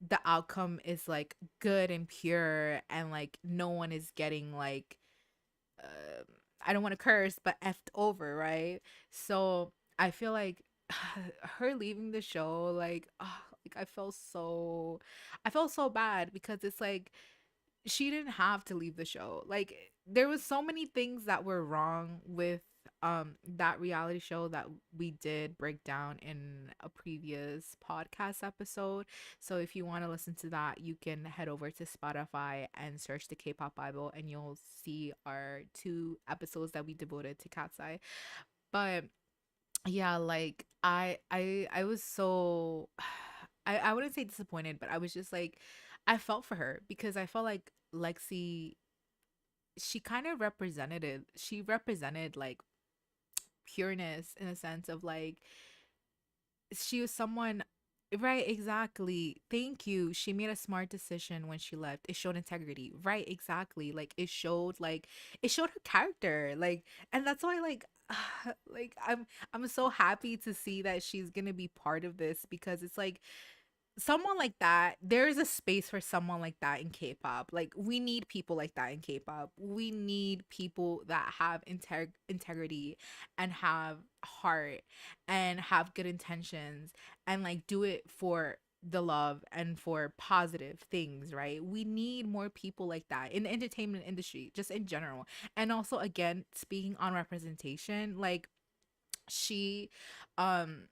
[SPEAKER 1] the outcome is like good and pure, and like no one is getting like uh, I don't want to curse, but effed over, right? So I feel like her leaving the show, like I felt so bad because it's like she didn't have to leave the show. Like there was so many things that were wrong with that reality show that we did break down in a previous podcast episode. So if you want to listen to that, you can head over to Spotify and search the K-pop Bible, and you'll see our two episodes that we devoted to Cat's Eye. But yeah, like I was so I wouldn't say disappointed, but I was just like I felt for her because I felt like Lexi, she kind of represented like pureness in a sense of like she was someone. Right, exactly, thank you. She made a smart decision when she left. It showed integrity, right, exactly, like it showed her character, like. And that's why like like I'm so happy to see that she's gonna be part of this, because it's like someone like that, there's a space for someone like that in K-pop. Like we need people like that in K-pop. We need people that have integrity and have heart and have good intentions and like do it for the love and for positive things, right? We need more people like that in the entertainment industry, just in general. And also again, speaking on representation, like she um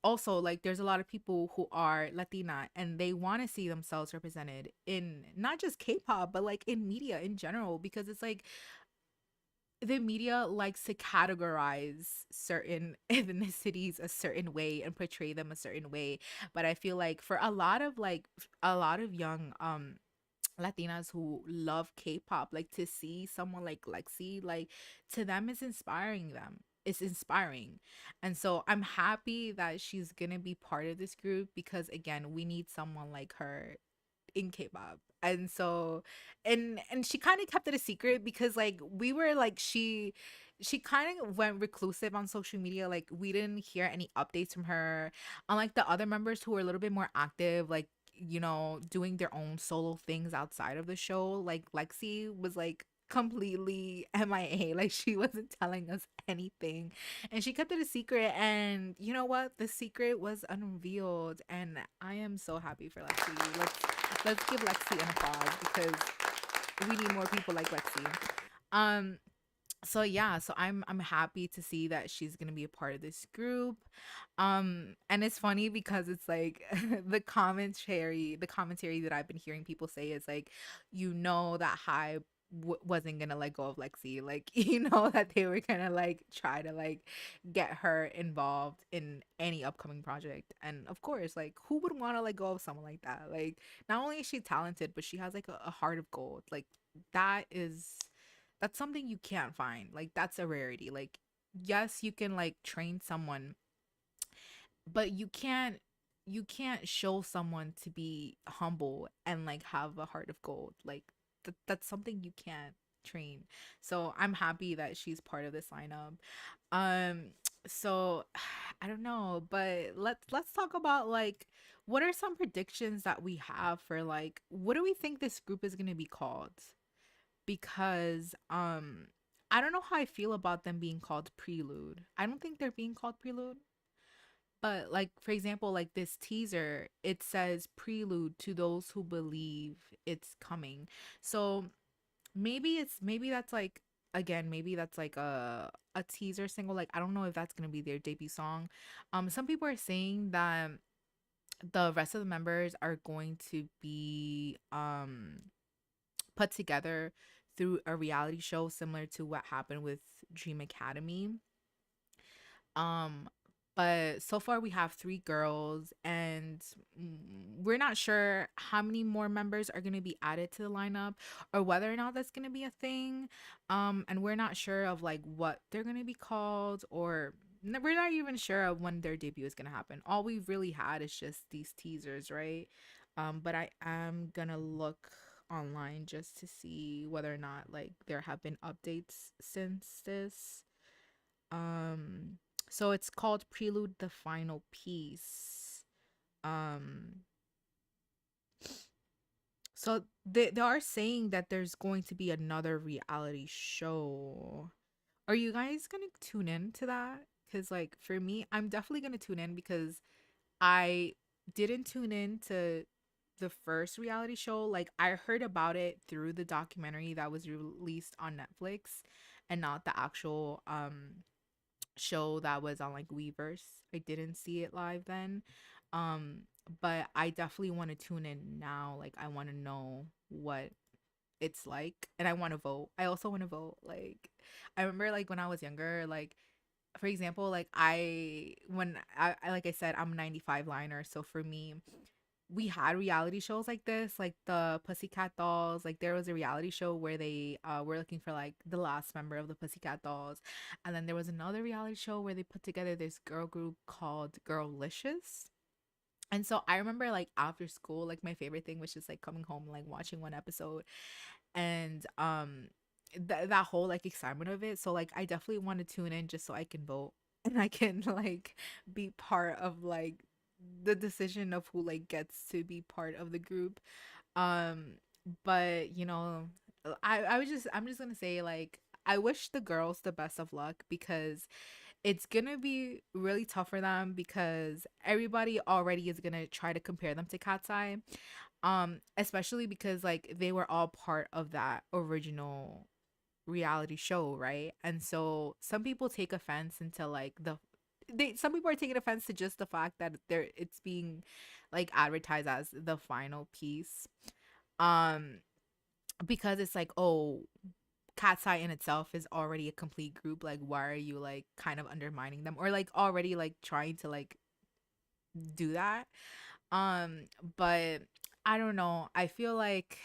[SPEAKER 1] also like there's a lot of people who are Latina and they want to see themselves represented in not just K-pop but like in media in general, because it's like the media likes to categorize certain ethnicities a certain way and portray them a certain way. But I feel like for a lot of a lot of young Latinas who love K-pop, like to see someone like Lexi, like to them is inspiring them. It's inspiring. And so I'm happy that she's gonna be part of this group because again, we need someone like her in K-pop. And so and she kind of kept it a secret because like we were like she kind of went reclusive on social media. Like we didn't hear any updates from her. Unlike the other members who were a little bit more active, like doing their own solo things outside of the show. Like Lexi was like completely MIA. Like she wasn't telling us anything. And she kept it a secret. And you know what? The secret was unrevealed. And I am so happy for Lexi. Let's give Lexi an applause because we need more people like Lexi. Um, so yeah, so I'm happy to see that she's gonna be a part of this group. And it's funny because it's like the commentary that I've been hearing people say is like, that Hybe wasn't gonna let go of Lexi, like that they were gonna like try to like get her involved in any upcoming project. And of course, like who would want to let go of someone like that? Like not only is she talented, but she has like a heart of gold. Like that is that's something you can't find. Like that's a rarity. Like yes, you can like train someone, but you can't show someone to be humble and like have a heart of gold. Like that's something you can't train. So I'm happy that she's part of this lineup. Um so I don't know, but let's talk about like what are some predictions that we have for like what do we think this group is going to be called? Because I don't know how I feel about them being called Prelude. I don't think they're being called Prelude, but like for example, like this teaser, it says Prelude to those who believe it's coming. So maybe that's like again, maybe that's like a teaser single. Like I don't know if that's going to be their debut song. Some people are saying that the rest of the members are going to be put together through a reality show similar to what happened with Dream Academy. Um, but so far we have three girls, and we're not sure how many more members are going to be added to the lineup or whether or not that's going to be a thing. And we're not sure of like what they're going to be called or we're not even sure of when their debut is going to happen. All we've really had is just these teasers, right? But I am going to look online just to see whether or not like there have been updates since this. Um, so it's called Prelude the Final Piece. Um, so they are saying that there's going to be another reality show. Are you guys gonna tune in to that? Because like for me, I'm definitely gonna tune in because I didn't tune in to the first reality show. Like I heard about it through the documentary that was released on Netflix and not the actual show that was on like Weverse. I didn't see it live then. Um, but I definitely want to tune in now. Like I want to know what it's like and I want to vote. I also want to vote. Like I remember like when I was younger, like for example, like I like I said, I'm a 95 liner. So for me, we had reality shows like this, like the Pussycat Dolls. Like there was a reality show where they were looking for like the last member of the Pussycat Dolls, and then there was another reality show where they put together this girl group called Girlicious. And so I remember like after school, like my favorite thing was just like coming home and like watching one episode, and that whole like excitement of it. So like I definitely want to tune in just so I can vote and I can like be part of like the decision of who like gets to be part of the group. Um but I'm just gonna say like I wish the girls the best of luck because it's gonna be really tough for them because everybody already is gonna try to compare them to Cat's Eye. Especially because like they were all part of that original reality show, right? And so some people take offense into like some people are taking offense to just the fact that it's being like advertised as the final piece. Um because it's like, oh, Cat's Eye in itself is already a complete group. Like, why are you like kind of undermining them or like already like trying to like do that? Um, but I don't know. I feel like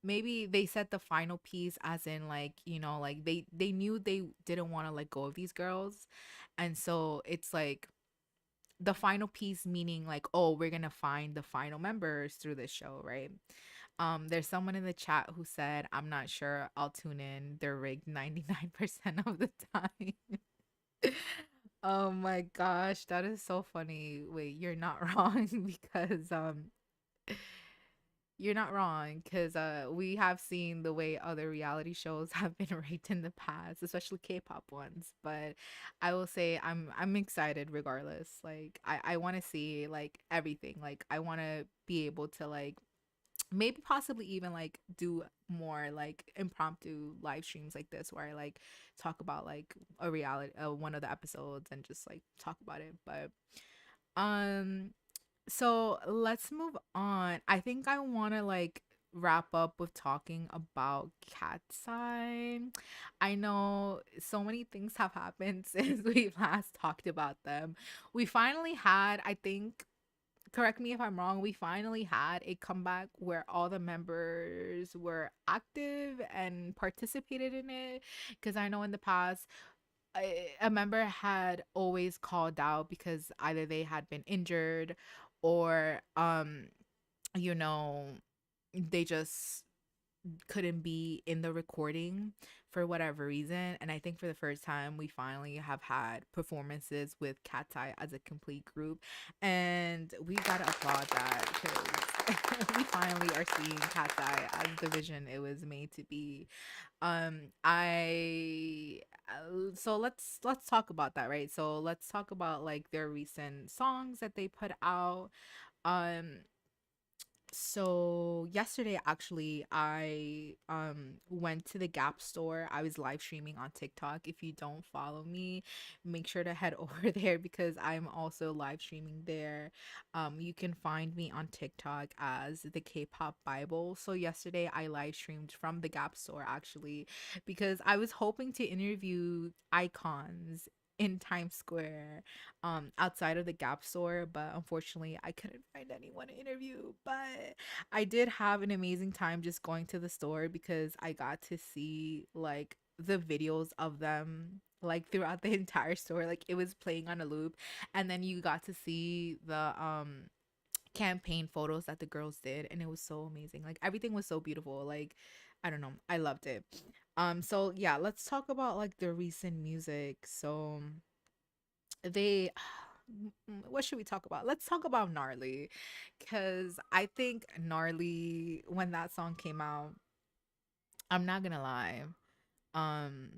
[SPEAKER 1] maybe they set the final piece as in like, you know, like they knew they didn't want to let go of these girls. And so it's like the final piece meaning like, oh, we're going to find the final members through this show, right? There's someone in the chat who said, I'm not sure, I'll tune in. They're rigged 99% of the time. Oh my gosh, that is so funny. Wait, you're not wrong because you're not wrong because we have seen the way other reality shows have been rigged in the past, especially K-pop ones. But I will say I'm excited regardless. Like I want to see like everything. Like I want to be able to like maybe possibly even like do more like impromptu live streams like this where I like talk about like a reality one of the episodes and just like talk about it. But um so let's move on. I think I want to like wrap up with talking about Cat's Eye. I know so many things have happened since we last talked about them. We finally had, I think, correct me if I'm wrong, we finally had a comeback where all the members were active and participated in it. Because I know in the past, a member had always called out because either they had been injured or you know they just couldn't be in the recording for whatever reason. And I think for the first time we finally have had performances with Cat's Eye as a complete group, and we gotta applaud that because we finally are seeing Cat's Eye as the vision it was made to be. I So let's talk about that, right? So let's talk about like their recent songs that they put out. um so yesterday actually I went to the Gap store. I was live streaming on TikTok. If you don't follow me, make sure to head over there because I'm also live streaming there. You can find me on TikTok as the K-pop Bible. So yesterday I live streamed from the Gap store actually because I was hoping to interview icons in Times Square outside of the Gap store, but unfortunately I couldn't find anyone to interview. But I did have an amazing time just going to the store because I got to see like the videos of them like throughout the entire store. Like it was playing on a loop, and then you got to see the campaign photos that the girls did, and it was so amazing. Like everything was so beautiful. Like I don't know, I loved it. So yeah, let's talk about like the recent music. So they what should we talk about? Let's talk about Gnarly, because I think Gnarly, when that song came out, I'm not gonna lie, um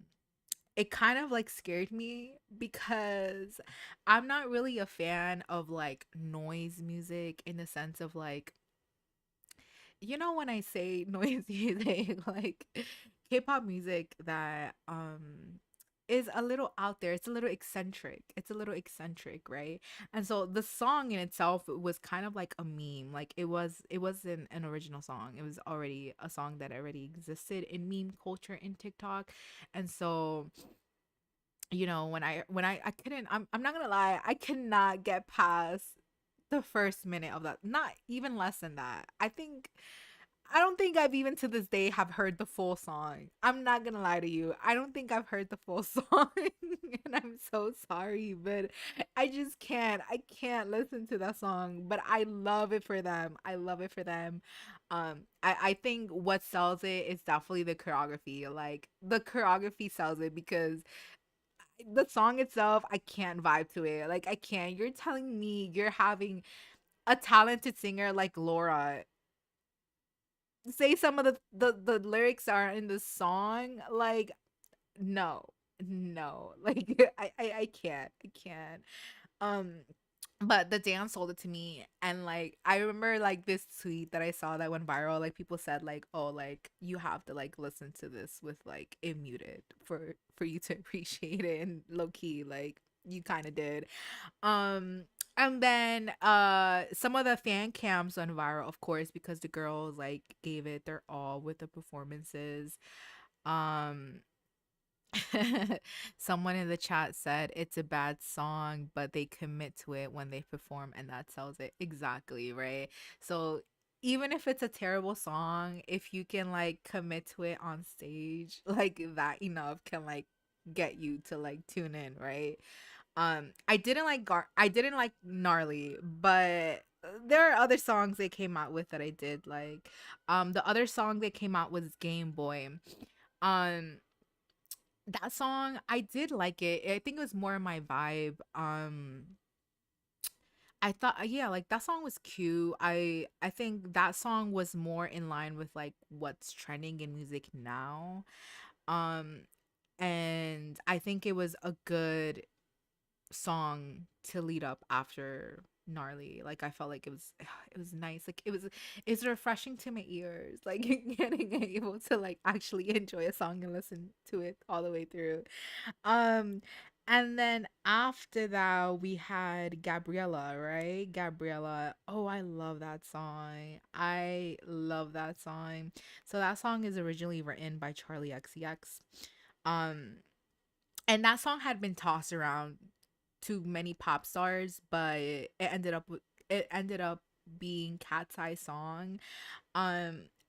[SPEAKER 1] it kind of like scared me because I'm not really a fan of like noise music in the sense of like, you know, when I say noise music, like K-pop music that is a little out there. It's a little eccentric. It's a little eccentric, right? And so the song in itself was kind of like a meme. Like it wasn't an original song. It was already a song that already existed in meme culture in TikTok. And so you know, I couldn't, I'm not gonna lie, I cannot get past the first minute of that. Not even less than that. I don't think I've even to this day have heard the full song. I'm not gonna lie to you. I don't think I've heard the full song, and I'm so sorry, but I just can't. I can't listen to that song. But I love it for them. I love it for them. I think what sells it is definitely the choreography. Like the choreography sells it because the song itself, I can't vibe to it. Like I can't. You're telling me you're having a talented singer like Laura say some of the lyrics are in the song, like no, no, like I can't, I can't. um but the dance sold it to me, and like I remember like this tweet that I saw that went viral. Like people said like, oh, like you have to like listen to this with like it muted for you to appreciate it, and low key like you kind of did. um And then some of the fan cams went viral, of course, because the girls like gave it their all with the performances. Um Someone in the chat said it's a bad song, but they commit to it when they perform, and that sells it. Exactly, right? So even if it's a terrible song, if you can like commit to it on stage, like that enough can like get you to like tune in, right? I didn't like Gnarly, but there are other songs they came out with that I did like. The other song they came out was Game Boy. Um that song, I did like it. I think it was more my vibe. I thought yeah, like that song was cute. I think that song was more in line with like what's trending in music now. Um and I think it was a good song to lead up after Gnarly. Like I felt like it was nice. Like it's refreshing to my ears. Like getting able to like actually enjoy a song and listen to it all the way through. Um, and then after that, we had Gabriella, right? Gabriella. Oh, I love that song. I love that song. So that song is originally written by Charlie XCX. Um, and that song had been tossed around to many pop stars, but it ended up being Cat's Eye song.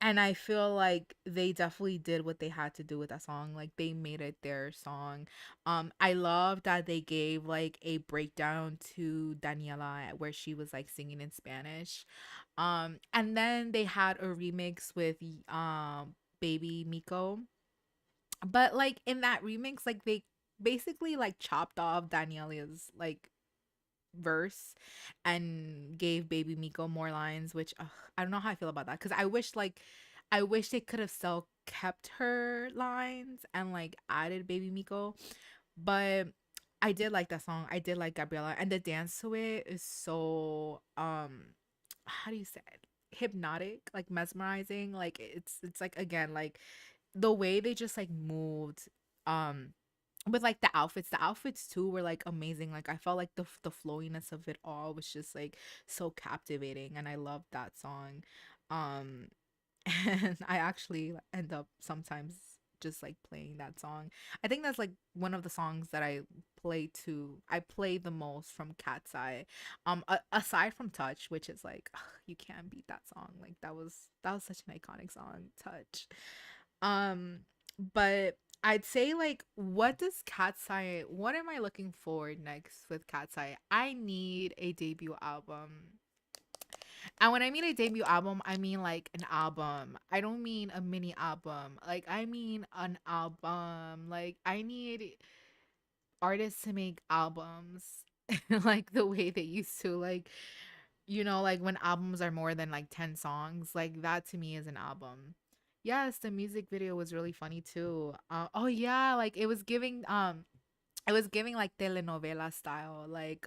[SPEAKER 1] And I feel like they definitely did what they had to do with that song. Like they made it their song. I love that they gave like a breakdown to Daniela where she was like singing in Spanish. And then they had a remix with Baby Miko. But like in that remix, like they basically like chopped off Daniela's like verse and gave Baby Miko more lines, which I don't know how I feel about that because I wish they could have still kept her lines and like added Baby Miko, but I did like that song. I did like Gabriella, and the dance to it is so how do you say it? Hypnotic, like mesmerizing. Like it's like again like the way they just like moved um with like the outfits too were like amazing. Like I felt like the flowiness of it all was just like so captivating, and I loved that song. um and I actually end up sometimes just like playing that song. I think that's like one of the songs that I play the most from Cat's Eye. Aside from Touch, which is like you can't beat that song. Like that was such an iconic song, Touch. Um, but I'd say like what am I looking forward next with Cat's Eye? I need a debut album. And when I mean a debut album, I mean like an album. I don't mean a mini album. Like I mean an album. Like I need artists to make albums like the way they used to. Like like when albums are more than like 10 songs, like that to me is an album. Yes, the music video was really funny too. Oh yeah, like it was giving like telenovela style, like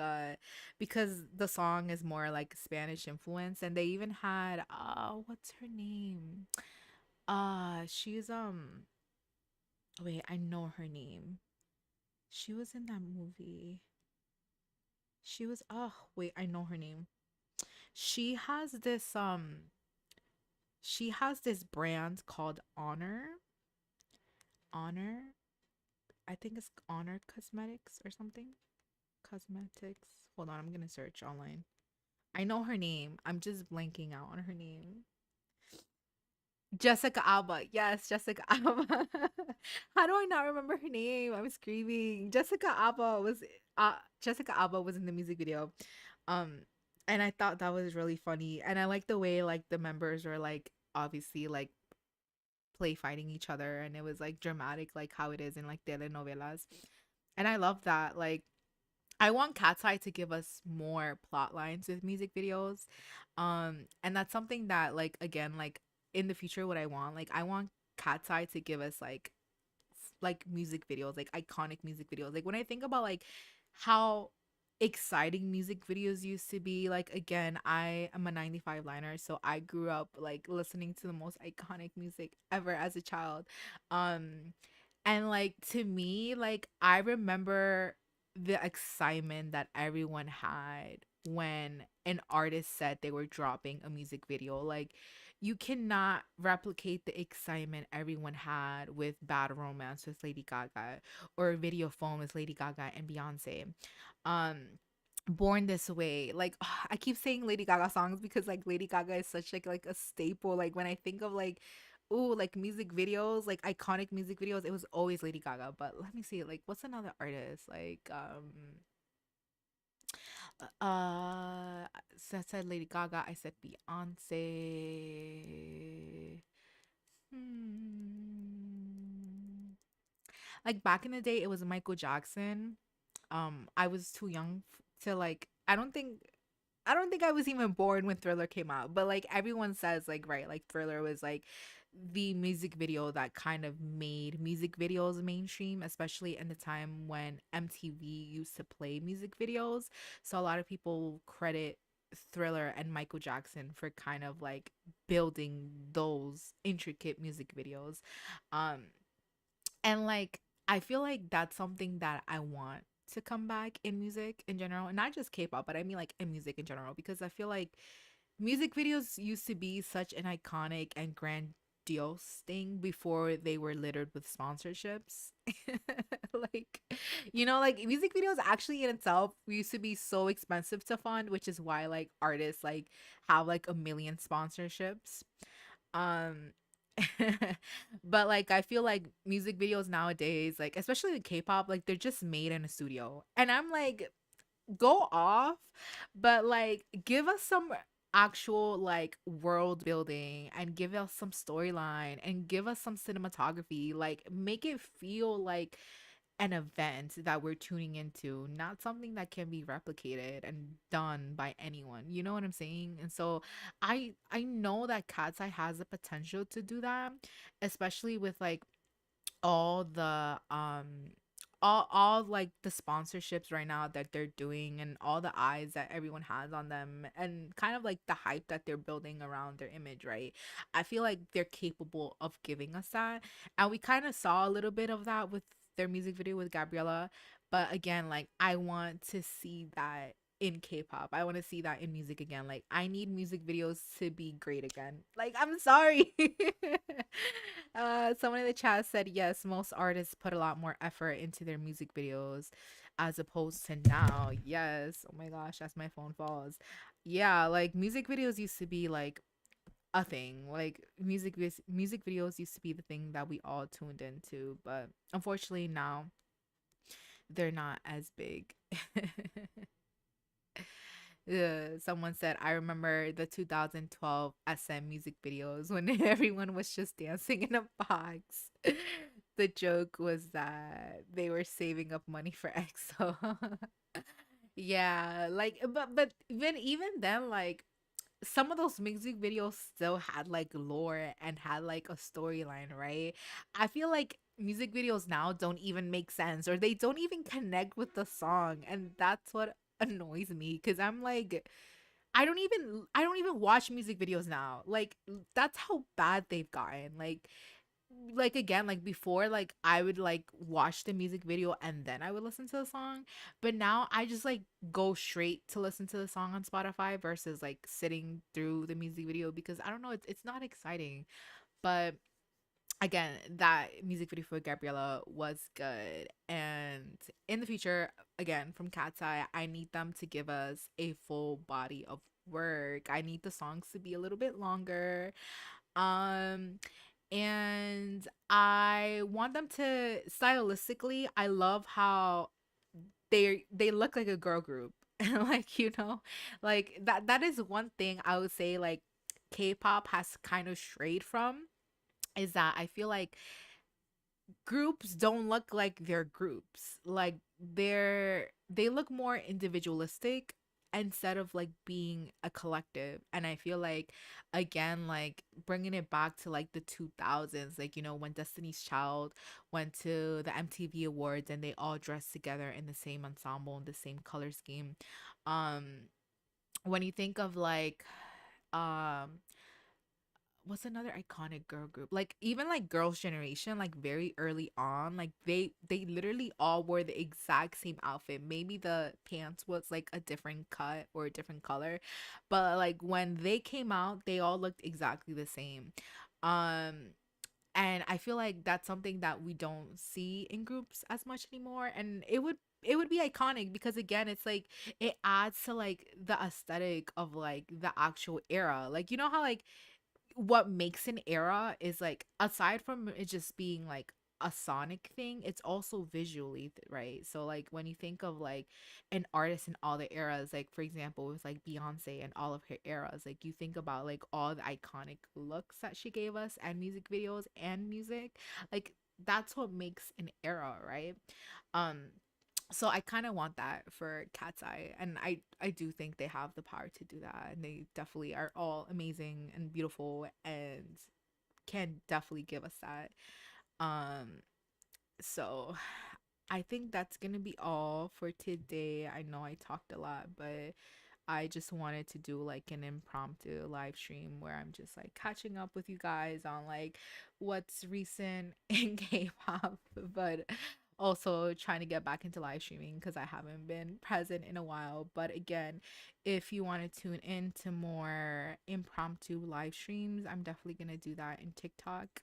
[SPEAKER 1] because the song is more like Spanish influence, and they even had what's her name? She's wait, I know her name. She was in that movie. She was wait, I know her name. She has this she has this brand called Honor. I think it's Honor Cosmetics or something. Cosmetics. Hold on, I'm gonna search online. I know her name. I'm just blanking out on her name. Jessica Alba. Yes, Jessica Alba. How do I not remember her name? I'm screaming. Jessica Alba was in the music video. Um and I thought that was really funny. And I like the way like the members were like obviously like play fighting each other, and it was like dramatic like how it is in like telenovelas. And I love that. Like I want Cat's Eye to give us more plot lines with music videos. And that's something that like again like in the future what I want. Like I want Cat's Eye to give us like music videos, like iconic music videos. Like when I think about like how exciting music videos used to be, like again, I am a 95 liner, so I grew up like listening to the most iconic music ever as a child. Um and like to me, like I remember the excitement that everyone had when an artist said they were dropping a music video. Like, you cannot replicate the excitement everyone had with Bad Romance with Lady Gaga, or Video Phone with Lady Gaga and Beyonce. Um, Born This Way. Like, I keep saying Lady Gaga songs because like Lady Gaga is such like a staple. Like when I think of like, ooh, like music videos, like iconic music videos, it was always Lady Gaga. But let me see, like what's another artist? Like so I said Lady Gaga, I said Beyonce. Hmm. Like back in the day, it was Michael Jackson. I was too young to like. I don't think I was even born when Thriller came out, but like everyone says, like, right, like Thriller was like the music video that kind of made music videos mainstream, especially in the time when MTV used to play music videos. So a lot of people credit Thriller and Michael Jackson for kind of like building those intricate music videos. Um, and like I feel like that's something that I want to come back in music in general, and not just K-pop, but I mean like in music in general, because I feel like music videos used to be such an iconic and grandiose thing before they were littered with sponsorships. Like, like music videos actually in itself used to be so expensive to fund, which is why like artists like have like a million sponsorships. um but like I feel like music videos nowadays, like especially the K-pop, like they're just made in a studio, and I'm like, go off, but like give us some actual like world building, and give us some storyline, and give us some cinematography, like make it feel like an event that we're tuning into, not something that can be replicated and done by anyone. You know what I'm saying? And so I know that Cat's Eye has the potential to do that, especially with like all the all like the sponsorships right now that they're doing, and all the eyes that everyone has on them, and kind of like the hype that they're building around their image, right? I feel like they're capable of giving us that, and we kind of saw a little bit of that with their music video with Gabriella. But again, like I want to see that in K-pop. I want to see that in music again. Like I need music videos to be great again. Like I'm sorry. Someone in the chat said yes, most artists put a lot more effort into their music videos as opposed to now. Yes. Oh my gosh, as my phone falls. Yeah, like music videos used to be like a thing. Like music videos used to be the thing that we all tuned into, but unfortunately now they're not as big. Someone said, I remember the 2012 SM music videos when everyone was just dancing in a box. The joke was that they were saving up money for EXO. Yeah, like but even then, like some of those music videos still had like lore and had like a storyline, right? I feel like music videos now don't even make sense, or they don't even connect with the song, and that's what annoys me, cuz I'm like I don't even watch music videos now. Like that's how bad they've gotten. Like again, like before, like I would like watch the music video and then I would listen to the song, but now I just like go straight to listen to the song on Spotify versus like sitting through the music video, because I don't know, it's not exciting. But again, that music video for Gabriella was good, and in the future, again, from Cat's Eye, I need them to give us a full body of work. I need the songs to be a little bit longer. um and I want them to, stylistically, I love how they look like a girl group. And like, like that is one thing I would say like K-pop has kind of strayed from, is that I feel like groups don't look like they're groups. Like they look more individualistic instead of like being a collective. And I feel like, again, like bringing it back to like the 2000s, like when Destiny's Child went to the MTV Awards and they all dressed together in the same ensemble and the same color scheme. um when you think of like um what's another iconic girl group? Like even like Girls' Generation, like very early on, like they literally all wore the exact same outfit. Maybe the pants was like a different cut or a different color, but like when they came out, they all looked exactly the same. Um and I feel like that's something that we don't see in groups as much anymore, and it would be iconic because again it's like it adds to like the aesthetic of like the actual era. Like you know how like what makes an era is like aside from it just being like a sonic thing, it's also visually right. So like when you think of like an artist in all the eras, like for example with like Beyonce and all of her eras, like you think about like all the iconic looks that she gave us and music videos and music, like that's what makes an era, right? um so I kind of want that for Cat's Eye, and I do think they have the power to do that, and they definitely are all amazing and beautiful and can definitely give us that. Um, so I think that's gonna be all for today. I know I talked a lot, but I just wanted to do like an impromptu live stream where I'm just like catching up with you guys on like what's recent in K-pop, but also trying to get back into live streaming because I haven't been present in a while. But again, if you want to tune in to more impromptu live streams, I'm definitely gonna do that in TikTok.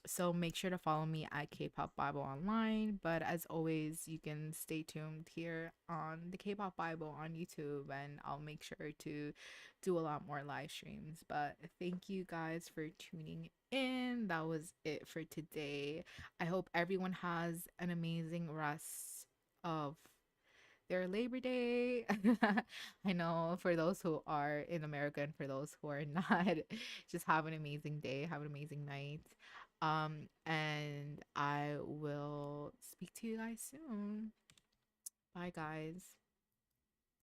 [SPEAKER 1] So make sure to follow me at K-pop Bible online. But as always, you can stay tuned here on the K-pop Bible on YouTube, and I'll make sure to do a lot more live streams. But thank you guys for tuning in. That was it for today. I hope everyone has an amazing rest of their Labor Day. I know for those who are in America and for those who are not, just have an amazing day, have an amazing night. And I will speak to you guys soon. Bye, guys.